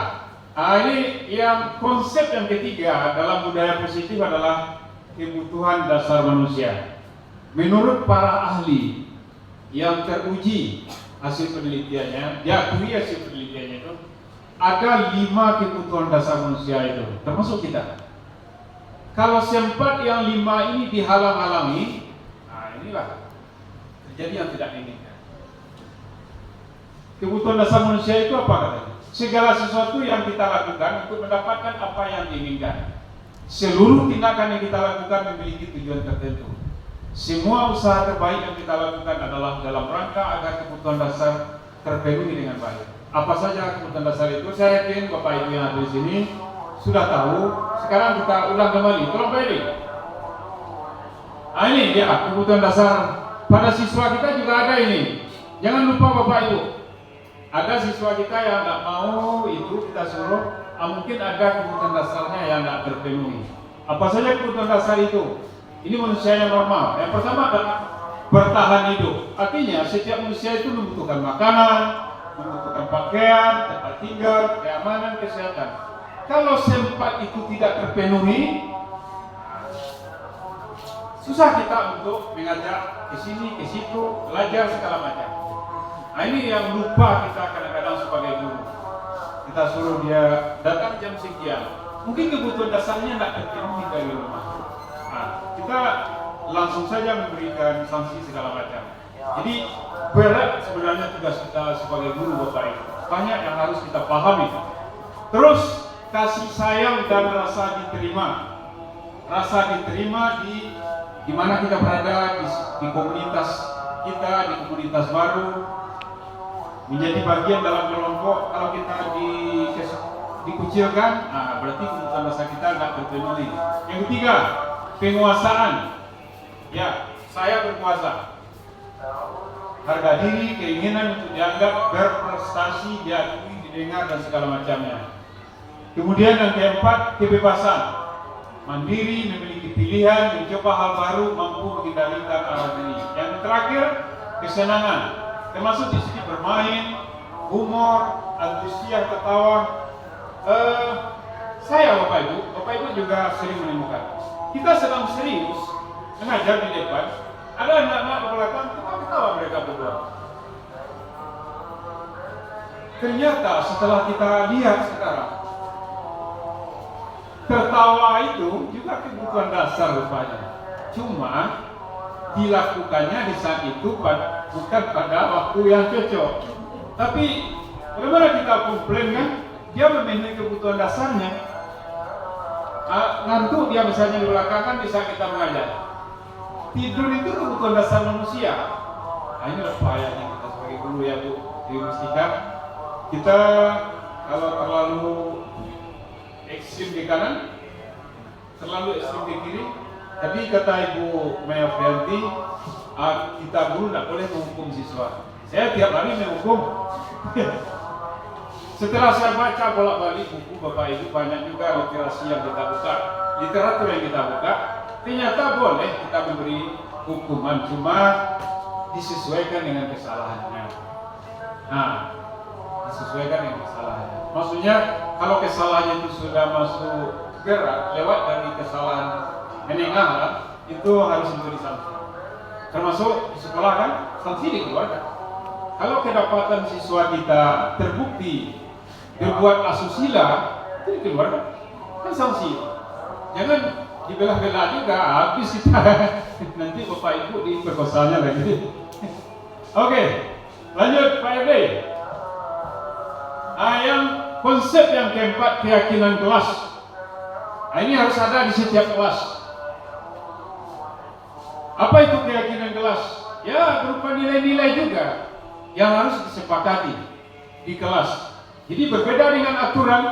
ini yang konsep yang ketiga dalam budaya positif adalah kebutuhan dasar manusia. Menurut para ahli yang teruji hasil penelitiannya, diakui hasil penelitiannya itu ada 5 kebutuhan dasar manusia itu, termasuk kita. Kalau sempat yang 5 ini dihalang-halangi, inilah terjadi yang tidak diinginkan. Kebutuhan dasar manusia itu apa katanya? Segala sesuatu yang kita lakukan untuk mendapatkan apa yang diinginkan. Seluruh tindakan yang kita lakukan memiliki tujuan tertentu. Semua usaha terbaik yang kita lakukan adalah dalam rangka agar kebutuhan dasar terpenuhi dengan baik. Apa saja kebutuhan dasar itu? Saya yakin Bapak Ibu yang ada di sini sudah tahu. Sekarang kita ulang kembali. Tolong Pak Edi. Ini dia kebutuhan dasar. Pada siswa kita juga ada ini. Jangan lupa Bapak Ibu. Ada siswa kita yang nggak mau itu kita suruh. Mungkin ada kebutuhan dasarnya yang nggak terpenuhi. Apa saja kebutuhan dasar itu? Ini manusia yang normal. Yang pertama adalah bertahan hidup. Artinya setiap manusia itu membutuhkan makanan, membutuhkan pakaian, tempat tinggal, keamanan, kesehatan. Kalau sempat itu tidak terpenuhi, susah kita untuk mengajak ke sini, ke situ, belajar segala macam. Ini yang lupa kita kadang-kadang sebagai guru. Kita suruh dia datang jam sekian. Mungkin kebutuhan dasarnya tidak terpenuhi dari rumah. Kita langsung saja memberikan sanksi segala macam. Jadi berat sebenarnya tugas kita sebagai guru Bapak Ibu. Banyak yang harus kita pahami. Terus kasih sayang dan rasa diterima. Rasa diterima di mana kita berada di komunitas kita, di komunitas baru, menjadi bagian dalam kelompok. Kalau kita dikucilkan, berarti kebutuhan dasar kita tidak terpenuhi. Yang ketiga, penguasaan. Ya, saya berkuasa. Harga diri, keinginan untuk dianggap berprestasi, diakui, didengar dan segala macamnya. Kemudian yang keempat, kebebasan. Mandiri, memiliki pilihan, mencoba hal baru, mampu mengendalikan arah diri. Yang terakhir, kesenangan. Termasuk di sini bermain, humor, antusias, ketawa. Saya Bapak Ibu juga sering menemukan. Kita sedang serius mengajar di depan, ada anak-anak di belakang, kita ketawa mereka berdua. Ternyata setelah kita lihat sekarang, tertawa itu juga kebutuhan dasar rupanya. Cuma dilakukannya di saat itu bukan pada waktu yang cocok. Tapi bagaimana kita komplain kan? Dia memenuhi kebutuhan dasarnya. Ngantuk dia misalnya di belakang kan bisa kita mengajar. Tidur itu kebutuhan dasar manusia. Ini bahayanya kita sebagai guru ya Bu, dipastikan kita kalau terlalu ekstrim di kanan, terlalu ekstrim di kiri. Tadi kata Ibu Maya Frianti, kita guru tidak boleh menghukum siswa. Saya tiap hari menghukum. Setelah saya baca bolak-balik buku Bapak Ibu, banyak juga literasi yang kita buka, literatur yang kita buka, ternyata boleh kita memberi hukuman, cuma disesuaikan dengan kesalahannya. Disesuaikan dengan kesalahannya. Maksudnya kalau kesalahannya itu sudah masuk berat, lewat dari kesalahan menengah, itu harus diberi sanksi. Termasuk di sekolah kan, sanksi dikeluarkan. Kalau kedapatan siswa kita terbukti berbuat asusila, itu dikeluarkan, kan sanksi. Jangan dibelah-belah juga, habis kita nanti Bapak Ibu diperkosanya lagi. Oke, lanjut Pak RD. Yang konsep yang keempat, keyakinan kelas. Ini harus ada di setiap kelas. Apa itu keyakinan kelas? Ya, berupa nilai-nilai juga yang harus disepakati di kelas. Jadi berbeda dengan aturan.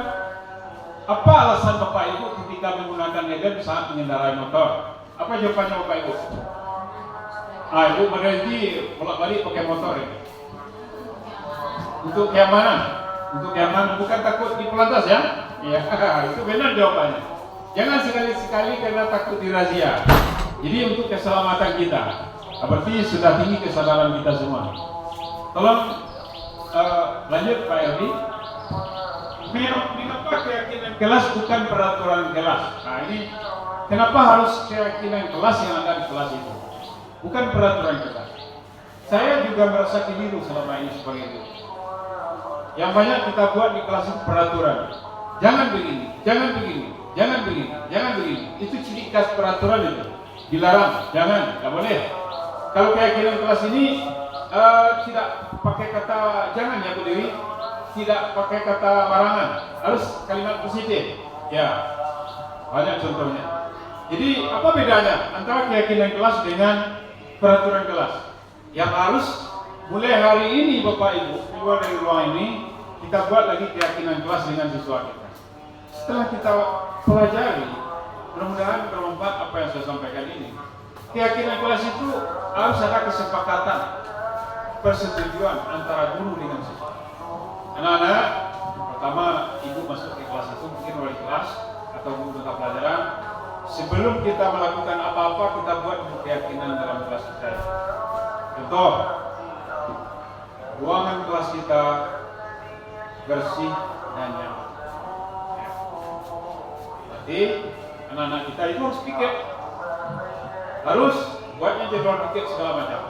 Apa alasan Bapak Ibu ketika menggunakan legal saat mengendarai motor? Apa jawabannya Bapak Ibu? Ibu berhenti bolak-balik pakai motor ya? Untuk keamanan. Untuk keamanan, bukan takut dipelantas ya? Iya, itu benar jawabannya. Jangan sekali-sekali karena takut dirazia. Jadi untuk keselamatan kita. Berarti sudah tinggi kesadaran kita semua. Tolong lanjut Pak Erdi. Mengapa keyakinan kelas bukan peraturan kelas? Nah ini kenapa harus keyakinan kelas yang ada di kelas itu? Bukan peraturan kelas. Saya juga merasa keliru selama ini sebagai itu. Yang banyak kita buat di kelas itu peraturan. Jangan begini, jangan begini, jangan begini, jangan begini. Itu ciri khas peraturan itu. Dilarang, jangan, tidak boleh. Kalau keyakinan kelas ini tidak pakai kata jangan ya Bu Dewi, tidak pakai kata barangan, harus kalimat positif. Ya, banyak contohnya. Jadi apa bedanya antara keyakinan kelas dengan peraturan kelas? Yang harus mulai hari ini Bapak Ibu keluar dari ruang ini, kita buat lagi keyakinan kelas dengan siswa kita. Setelah kita pelajari, mudah-mudahan bermanfaat apa yang saya sampaikan ini. Keyakinan kelas itu harus ada kesepakatan, persetujuan antara guru dengan siswa. Anak-anak, pertama ibu masuk ke kelas itu mungkin wali kelas atau guru mata pelajaran. Sebelum kita melakukan apa-apa, kita buat keyakinan dalam kelas kita. Contoh, ruangan kelas kita bersih dan nyaman. Berarti anak-anak kita itu harus pikir, harus buatnya jadwal pikir segala macam.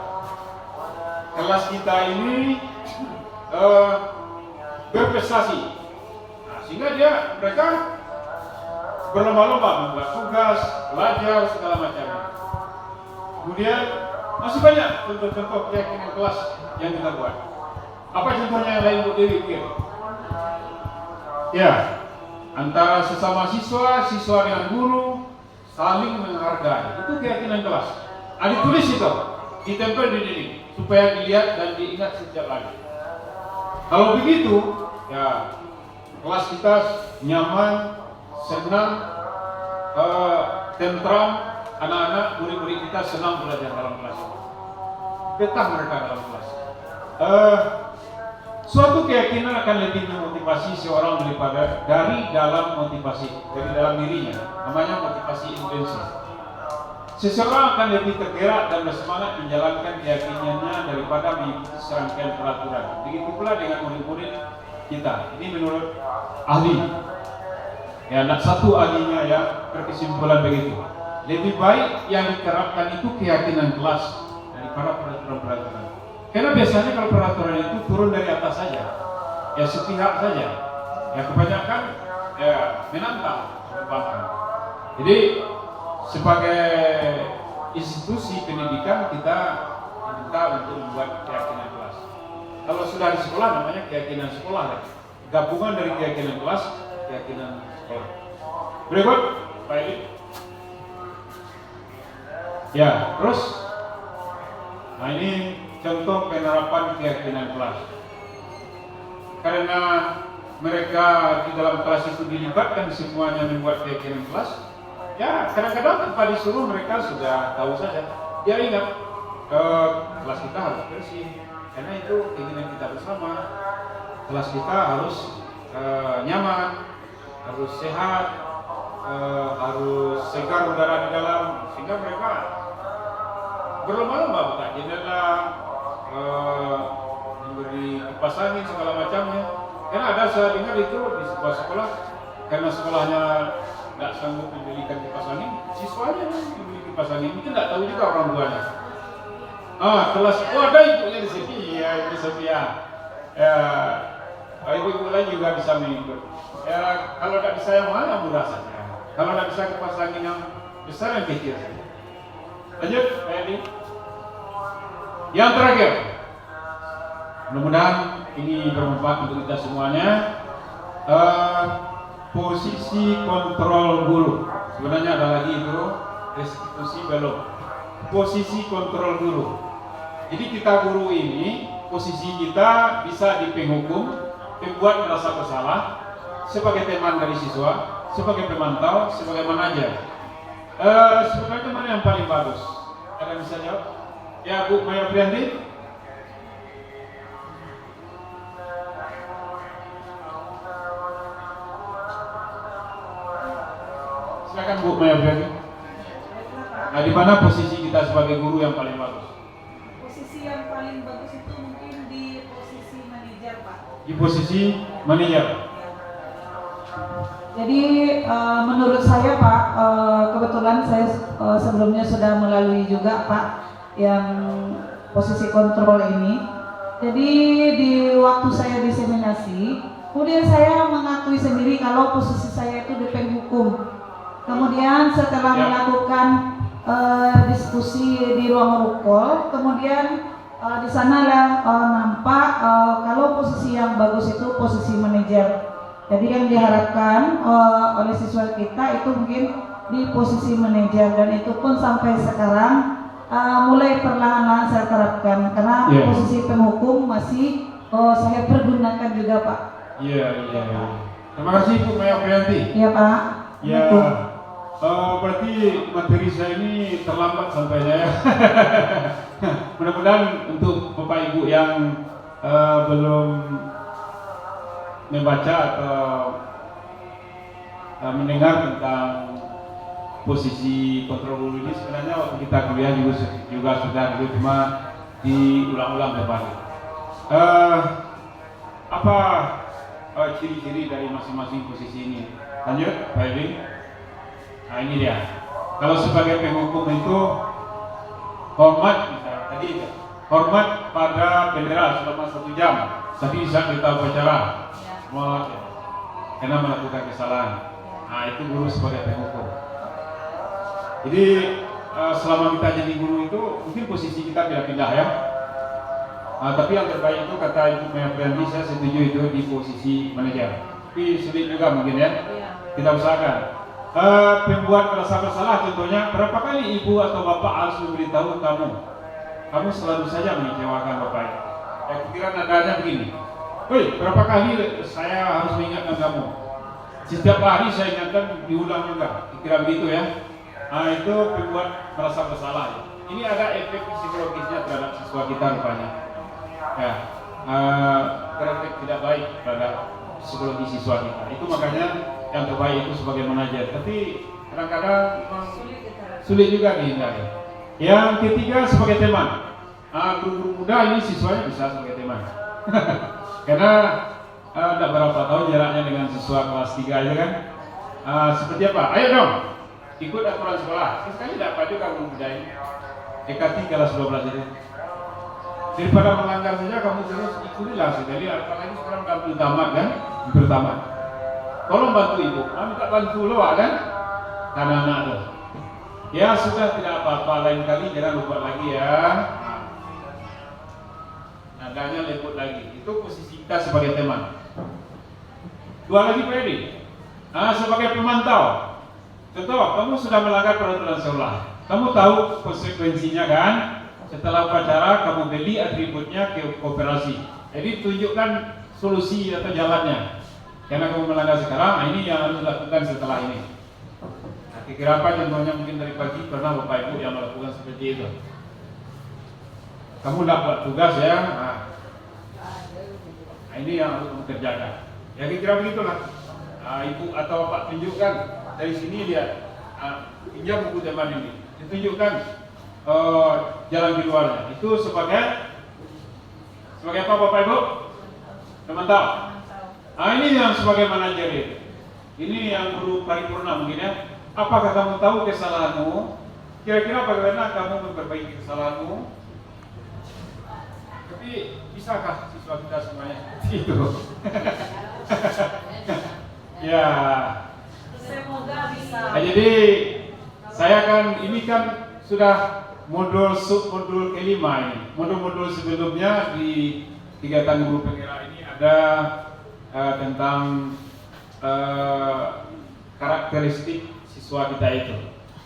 Kelas kita ini berprestasi, nah, sehingga mereka berlomba-lomba membuat tugas, belajar segala macam. Kemudian masih banyak contoh-contoh keyakinan kelas yang kita buat. Apa contohnya yang lain Bu Dewi pikir? Ya, antara sesama siswa dengan guru saling menghargai. Itu keyakinan kelas. Ditulis itu, ditempel di dinding supaya dilihat dan diingat setiap hari. Kalau begitu, ya kelas kita nyaman, senang, tentram, anak-anak, murid-murid kita senang belajar dalam kelas. Betah mereka dalam kelas. Suatu keyakinan akan lebih memotivasi seorang daripada dari dalam motivasi, dari dalam dirinya. Namanya motivasi intrinsik. Seseorang akan lebih tergerak dan bersemangat menjalankan keyakinannya daripada mengikuti serangkaian peraturan. Begitu pula dengan murid-murid kita. Ini menurut ahli. Ya, satu ahlinya ya berkesimpulan begitu. Lebih baik yang diterapkan itu keyakinan kelas daripada peraturan-peraturan. Karena biasanya kalau peraturan itu turun dari atas saja, ya sepihak saja, ya kebanyakan ya menantang, membangkang. Jadi sebagai institusi pendidikan kita diminta untuk membuat keyakinan kelas. Kalau sudah di sekolah namanya keyakinan sekolah, ya. Gabungan dari keyakinan kelas, keyakinan sekolah. Berikut, Pak Eli. Ya, terus, nah ini contoh penerapan keyakinan kelas. Karena mereka di dalam kelas itu dilibatkan semuanya membuat keyakinan kelas. Ya, kadang-kadang tanpa disuruh mereka sudah tahu saja. Dia ingat kelas kita harus bersih, karena itu keinginan kita bersama. Kelas kita harus nyaman, harus sehat, harus segar udara di dalam, sehingga mereka berlomba-lomba buka jendela, memberi kipas angin segala macamnya. Karena ada saya dengar itu di sebuah sekolah, karena sekolahnya nggak sanggup membelikan kipas angin, siswanya membeli kipas angin, mungkin nggak tahu juga orang tuanya. Kelas, ada ibunya di sini, ya Ibu Sophia. Ya, ibu-ibu lain juga bisa mengikut. Ya, kalau nggak bisa yang mana murah saja. Kalau nggak bisa kipas angin yang besar yang kecil saja. Lanjut, Pak Edi. Yang terakhir, mudah-mudahan ini bermanfaat untuk kita semuanya. Posisi kontrol guru, sebenarnya ada lagi itu restitusi belum. posisi kontrol guru. Jadi kita guru ini posisi kita bisa di penghukum, pembuat merasa bersalah, sebagai teman dari siswa, sebagai pemantau, sebagai manajer. Sebenarnya mana yang paling bagus? Ada yang bisa jawab? Ya, Bu Maya Priyanti. Silakan Bu Maya Priyanti. Nah, di mana posisi kita sebagai guru yang paling bagus? Posisi yang paling bagus itu mungkin di posisi manajer, Pak. Di posisi manajer. Jadi menurut saya Pak, kebetulan saya sebelumnya sudah melalui juga Pak yang posisi kontrol ini. Jadi di waktu saya diseminasi, kemudian saya mengakui sendiri kalau posisi saya itu di penghukum. Kemudian setelah melakukan diskusi di ruang rukol, kemudian di sanalah nampak kalau posisi yang bagus itu posisi manajer. Jadi yang diharapkan oleh siswa kita itu mungkin di posisi manajer, dan itu pun sampai sekarang mulai perlahan-lahan saya terapkan karena posisi penghukum masih saya pergunakan juga Pak. Iya. Terima kasih Bu Maya Priyanti. Iya Pak. Ya. Berarti materi saya ini terlambat sampainya ya. Mudah-mudahan untuk Bapak Ibu yang belum membaca atau mendengar tentang posisi kontrol guru ini, sebenarnya waktu kita kuliah juga sudah dulu, cuma diulang-ulang kembali. Apa ciri-ciri dari masing-masing posisi ini? Lanjut, Pak Edwin. Nah ini dia. Kalau sebagai penghukum itu hormat, misalnya tadi itu, hormat pada bendera selama 1 jam. Tadi saat kita upacara, semua karena melakukan kesalahan. Nah itu guru sebagai penghukum. Jadi selama kita jadi guru itu mungkin posisi kita pindah-pindah ya. Tapi yang terbaik itu kata Ibu Maya Priyanti, saya setuju itu di posisi manajer. Tapi sulit juga mungkin ya. Kita usahakan. Pembuat merasa bersalah contohnya, berapa kali ibu atau bapak harus memberitahu kamu selalu saja mengecewakan bapak. Ya kira nadanya begini, woi berapa kali saya harus mengingatkan kamu? Setiap hari saya ingatkan, diulang juga, kira begitu ya. Nah itu pembuat merasa bersalah. Ini ada efek psikologisnya terhadap siswa kita rupanya. Ya, efek tidak baik terhadap psikologi siswa kita. Itu makanya yang terbaik itu sebagai manajer, tapi kadang-kadang memang sulit juga dihindari. Yang ketiga sebagai teman. Guru-guru muda ini siswanya bisa sebagai teman. Karena tidak berapa tahun jaraknya dengan siswa kelas 3 aja kan. Seperti apa? Ayo dong, ikut aturan sekolah. Sekali dapat juga kamu kerjain. EKT kelas 12 itu. Daripada melanggar saja kamu terus ikutilah sekali. Apalagi sekarang kamu tamat kan, bertamat. Tolong bantu ibu, minta bantu lo kan, anak-anak lo. Ya sudah, tidak apa-apa, lain kali jangan lupa lagi ya. Nadanya lembut lagi. Itu posisi kita sebagai teman. Dua lagi Pak Edi. Sebagai pemantau. Contoh, kamu sudah melanggar peraturan sekolah. Kamu tahu konsekuensinya kan? Setelah upacara kamu beli atributnya ke koperasi. Jadi tunjukkan solusi atau jalannya. Karena kamu melanggar sekarang, ini yang harus dilakukan setelah ini. Kira-kira apa contohnya? Mungkin dari pagi pernah Bapak Ibu yang melakukan seperti itu. Kamu dapat tugas ya, ini yang harus kamu kerjakan. Ya kira-kira begitulah. Ibu atau Bapak tunjukkan dari sini lihat, pinjam buku teman ini, ditunjukkan jalan di luarnya. Itu sebagai apa Bapak Ibu? Teman-teman. Ini yang sebagai manajer. Ini yang guru paripurna mungkin ya. Apakah kamu tahu kesalahanmu? Kira-kira bagaimana kamu memperbaiki kesalahanmu? Tapi bisakah siswa kita semuanya seperti itu? Ya. Semoga bisa. Jadi saya kan ini kan sudah submodul kelima ini. Modul-modul sebelumnya di kegiatan guru penggerak ini ada tentang karakteristik siswa kita itu.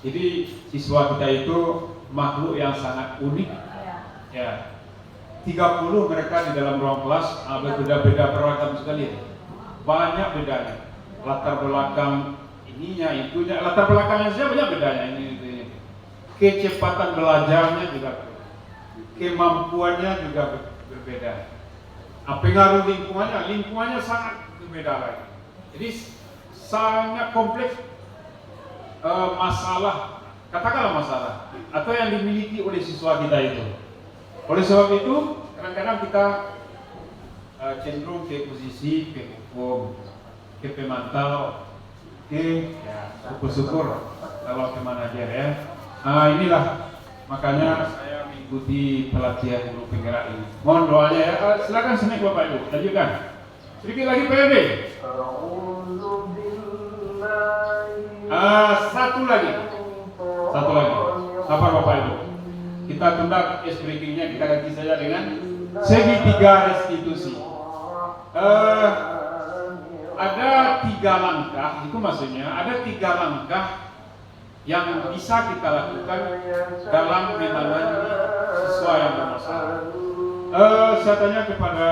Jadi siswa kita itu makhluk yang sangat unik. Ya, 30 mereka di dalam ruang kelas, berbeda-beda beragam sekali. Banyak bedanya. Latar belakang ininya, itunya, latar belakangnya saja banyak bedanya. Ini. Kecepatan belajarnya juga berbeda. Kemampuannya juga berbeda. Pengaruh lingkungannya sangat berbeda lagi. Jadi sangat kompleks masalah, katakanlah masalah atau yang dimiliki oleh siswa kita itu. Oleh sebab itu kadang-kadang kita cenderung ke posisi, ke hukum, ke pemantau, ke syukur-syukur kalau ke manajer ya. Inilah makanya saya mengikuti pelatihan guru penggerak ini. Mohon doanya ya. Silakan snack Bapak Ibu, lanjutkan. Sedikit lagi PRD. Satu lagi. Sabar Bapak Ibu. Kita tunda ice breakingnya, kita ganti saja dengan segitiga restitusi. Ada 3 langkah, itu maksudnya ada 3 langkah yang bisa kita lakukan dalam menangani siswa yang bermasalah. Saya tanya kepada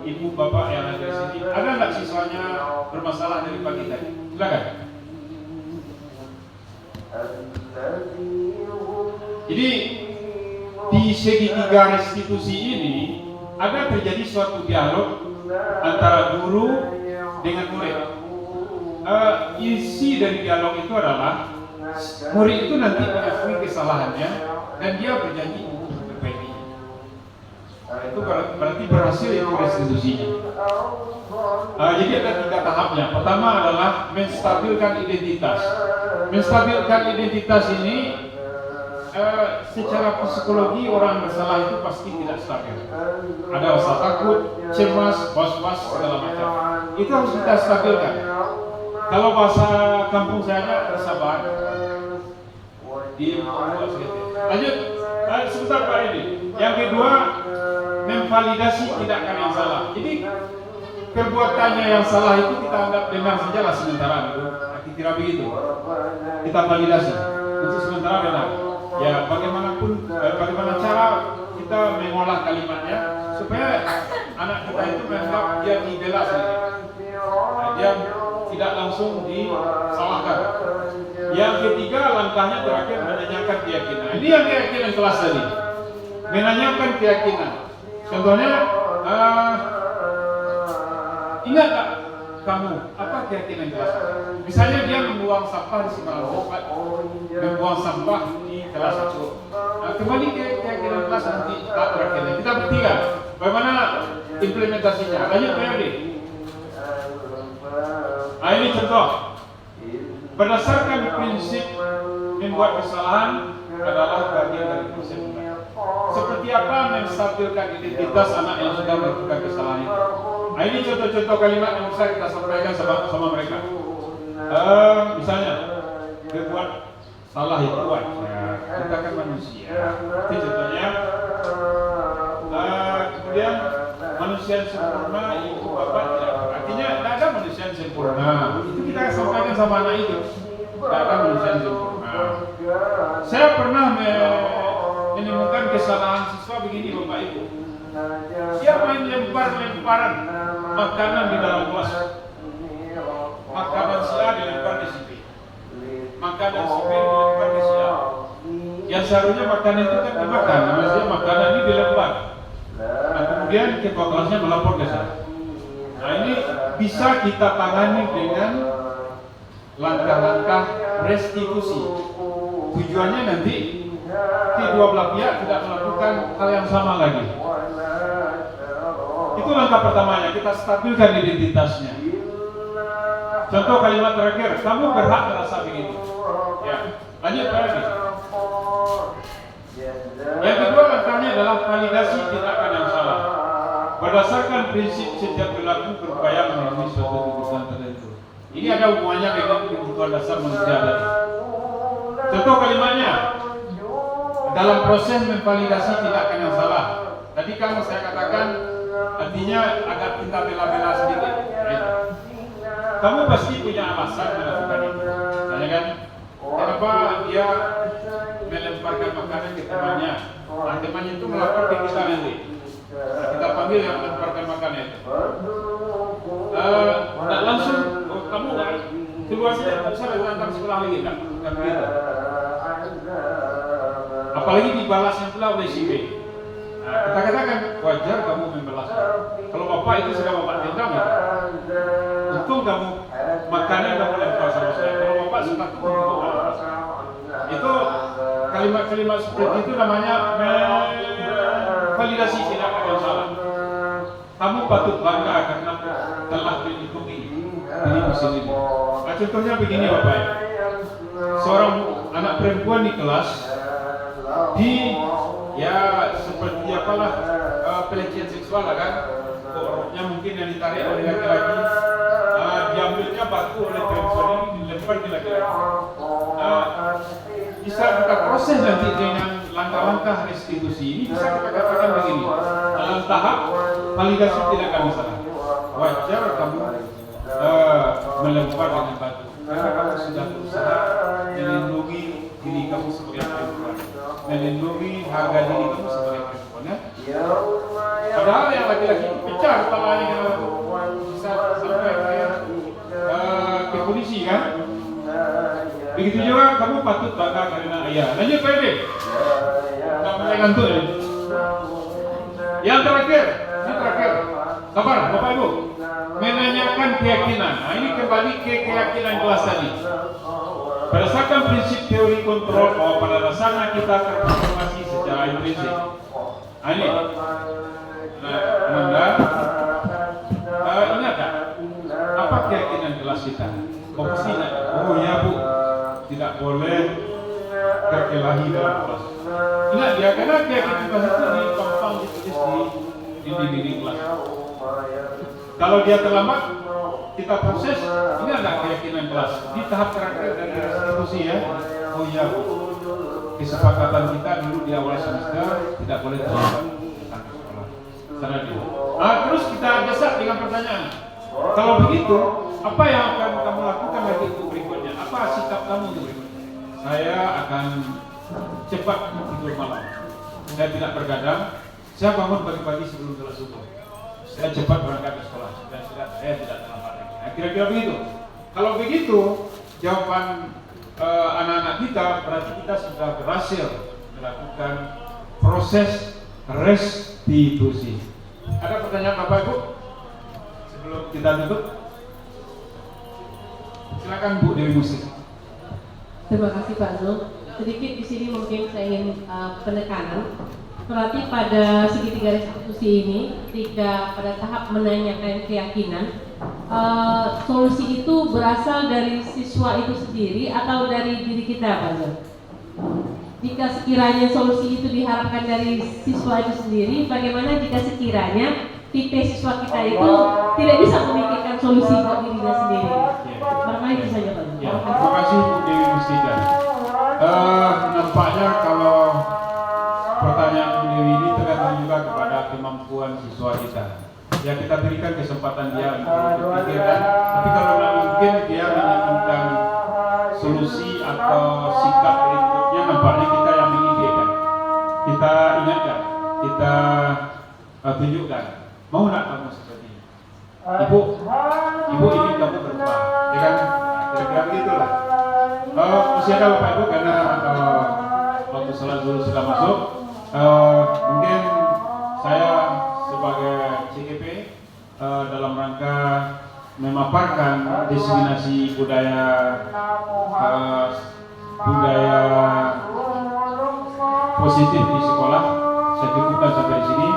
ibu bapak yang ada di sini, ada nggak siswanya bermasalah dari pagi tadi? Silakan. Jadi di segitiga restitusi ini ada terjadi suatu dialog antara guru dengan murid. Isi dari dialog itu adalah murid itu nanti mengakui kesalahannya dan dia berjanji untuk memperbaiki. Itu berarti berhasil itu restitusinya. Jadi ada 3 tahapnya. Pertama adalah menstabilkan identitas. Menstabilkan identitas ini secara psikologi orang bersalah itu pasti tidak stabil. Ada rasa takut, cemas, was-was segala macam. Itu harus kita stabilkan. Kalau bahasa kampung saya bersabar. Lanjut, sebentar Pak ini. Yang kedua, memvalidasi tindakan yang salah. Jadi perbuatannya yang salah itu kita anggap benar saja lah sementara itu. Kira begitu. Kita validasi untuk sementara benar. Ya bagaimanapun, bagaimana cara kita mengolah kalimatnya supaya anak kita itu menganggap dia dibela sendiri. Dia tidak langsung disalahkan. Yang ketiga langkahnya terakhir menanyakan keyakinan. Ini yang keyakinan kelas tadi. Menanyakan keyakinan. Contohnya, ingat tak kamu apa keyakinan kelas? Misalnya dia membuang sampah di sembarang tempat, membuang sampah di kelas itu. Kembali ke keyakinan kelas nanti tak terakhirnya. Kita buktikan bagaimana implementasinya. Lanjut PRD. Ini contoh. Berdasarkan prinsip membuat kesalahan adalah bagian dari proses. Seperti apa menstabilkan identitas anak yang sudah melakukan kesalahan itu? Ini contoh-contoh kalimat yang bisa kita sampaikan sama mereka. Misalnya, berbuat salah itu wajar. Kita kan manusia. Itu contohnya. Kemudian manusia yang sempurna itu bapak tidak. Artinya tidak ada manusia yang sempurna. Itu kita sampaikan sama anak itu. Tidak ada manusia yang sempurna. Saya pernah menemukan kesalahan siswa begini Bapak Ibu. Dia main lempar-lemparan makanan di dalam kelas. Makanan si A dilempar di si B. Makanan si B dilempar di si A. Yang seharusnya makanan itu kan dimakan, maksudnya makanan ini dilempar. Nah, kemudian ketua kelasnya melapor ke saya. Nah ini bisa kita tangani dengan langkah-langkah restitusi. Tujuannya nanti kedua belah pihak tidak melakukan hal yang sama lagi. Itu langkah pertamanya, kita stabilkan identitasnya. Contoh kalimat terakhir, kamu berhak merasa begitu. Ya, lanjut lagi. Yang kedua langkahnya adalah validasi tindakan yang salah. Berdasarkan prinsip setiap perilaku berupaya memenuhi suatu kebutuhan tertentu. Ini ada hubungannya dengan kebutuhan dasar manusia tadi. Contoh kalimatnya, dalam proses memvalidasi tindakan yang salah. Tadi kan saya katakan artinya agak kita bela-bela sedikit. Kamu pasti punya alasan melakukan itu. Tanya kan? Bapak dia melemparkan makanan ke temannya. Nah, temannya itu melapor ke kita nanti. Kita panggil yang melemparkan makanan itu. Nah, langsung kamu keluar saya datang sekolah lagi kan? Apalagi dibalasnya pula oleh si B. Nah, kita katakan wajar kamu membalas. Kalau bapak itu sudah bapak tendang ya. Untung kamu makanan kamu lempar sama saya. Kalau bapak suka itu kalimat-kalimat seperti itu namanya validasi tindakan yang salah. Kamu patut bangga karena telah melindungi dirimu sendiri. Nah, contohnya begini bapak. Seorang anak perempuan di kelas seperti apalah pelecehan seksual kan, roknya mungkin yang ditarik oleh laki-laki, diambilnya batu oleh perempuan ini dilempar ke laki-laki. Bisa kita proses nanti dengan langkah-langkah restitusi ini, bisa kita katakan begini, dalam tahap validasi tidak akan salah. Wajar kamu melempar dengan batu karena kamu sudah berusaha melindungi diri kamu sebagai perempuan, melindungi harga diri kamu sebagai perempuan ya. Padahal yang laki-laki pecah kepalanya bisa sampai ke polisi kan. Begitu juga kamu patut bangga karena ayah. Lanjut Pak Edi. Nggak mulai ngantuk ya. Yang terakhir, sabar Bapak Ibu, menanyakan keyakinan. Nah ini kembali ke keyakinan kelas tadi. Berdasarkan prinsip teori kontrol bahwa pada dasarnya kita tertransformasi secara intrinsik. Nah ini, Anda ingat tak? Apa keyakinan kelas kita? Fokus ingat. Oh ya Bu, tidak boleh berkelahi dalam kelas. Ingat ya, karena keyakinan kelas itu dipampang ditulis di dinding kelas. Kalau dia terlambat, kita proses. Ini ada keyakinan kelas di tahap terakhir dari restitusi ya. Oh iya Bu, kesepakatan kita dulu di awal semester tidak boleh terlambat datang ke sekolah. Sana dulu. Terus kita desak dengan pertanyaan. Kalau begitu, apa yang akan kamu lakukan lagi untuk berikutnya? Apa sikap kamu untuk berikutnya? Saya akan cepat tidur malam. Saya tidak bergadang. Saya bangun pagi-pagi sebelum sholat subuh. Saya cepat berangkat ke sekolah. Dan saya tidak terlambat lagi. Nah, kira-kira begitu. Kalau begitu, jawaban anak-anak kita berarti kita sudah berhasil melakukan proses restitusi. Ada pertanyaan Bapak Ibu? Sebelum kita tutup, silakan Bu Dewi Musik. Terima kasih Pak Zul. Sedikit di sini mungkin saya ingin penekanan. Berarti pada segitiga restitusi ini, ketika pada tahap menanyakan keyakinan, solusi itu berasal dari siswa itu sendiri atau dari diri kita, Pak Zul? Jika sekiranya solusi itu diharapkan dari siswa itu sendiri, bagaimana jika sekiranya tipe siswa kita itu tidak bisa memikirkan solusi buat dirinya sendiri? Barangkali itu saja Pak Zul. Ya, terima kasih Bu Dewi Mustika. Nampaknya kalau pertanyaan Bu Dewi ini tergantung juga kepada kemampuan siswa kita. Ya kita berikan kesempatan dia untuk berpikir kan. Tapi kalau tidak mungkin dia menginginkan solusi atau sikap berikutnya, nampaknya kita yang mengidekan. Kita ingatkan, kita tunjukkan. Mau nak kamu seperti ini? Ibu ingin kamu berubah, ya kan? Kira-kira begitulah. Masih ada Bapak Ibu karena waktu salat dulu sudah masuk. Mungkin saya sebagai CGP dalam rangka memaparkan diseminasi budaya positif di sekolah. Saya cukupkan sampai di sini.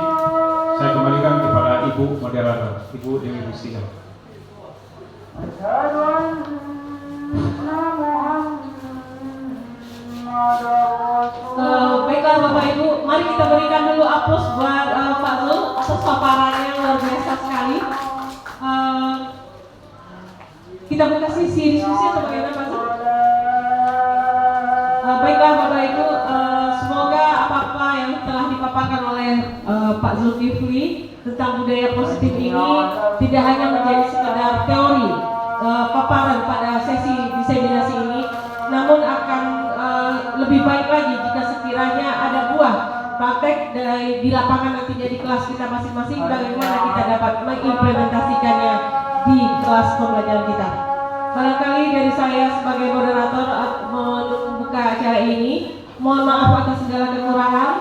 Saya kembalikan kepada Ibu moderator, Ibu Dewi Mustika. Baiklah Bapak Ibu, mari kita berikan dulu aplaus buat Pak Zul atas paparannya yang luar biasa sekali. Kita buka sesi diskusi atau bagaimana Pak Zul? Baiklah Bapak Ibu, semoga apa-apa yang telah dipaparkan oleh Pak Zulkifli tentang budaya positif ini tidak hanya menjadi sekadar teori paparan pada sesi diseminasi ini, namun akan sekiranya ada buah praktek di lapangan nantinya di kelas kita masing-masing, bagaimana kita dapat mengimplementasikannya di kelas pembelajaran kita. Barangkali dari saya sebagai moderator membuka acara ini, mohon maaf atas segala kekurangan.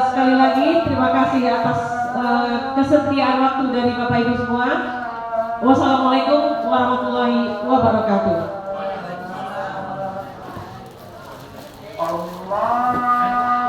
Sekali lagi terima kasih atas kesetiaan waktu dari Bapak Ibu semua. Wassalamualaikum warahmatullahi wabarakatuh.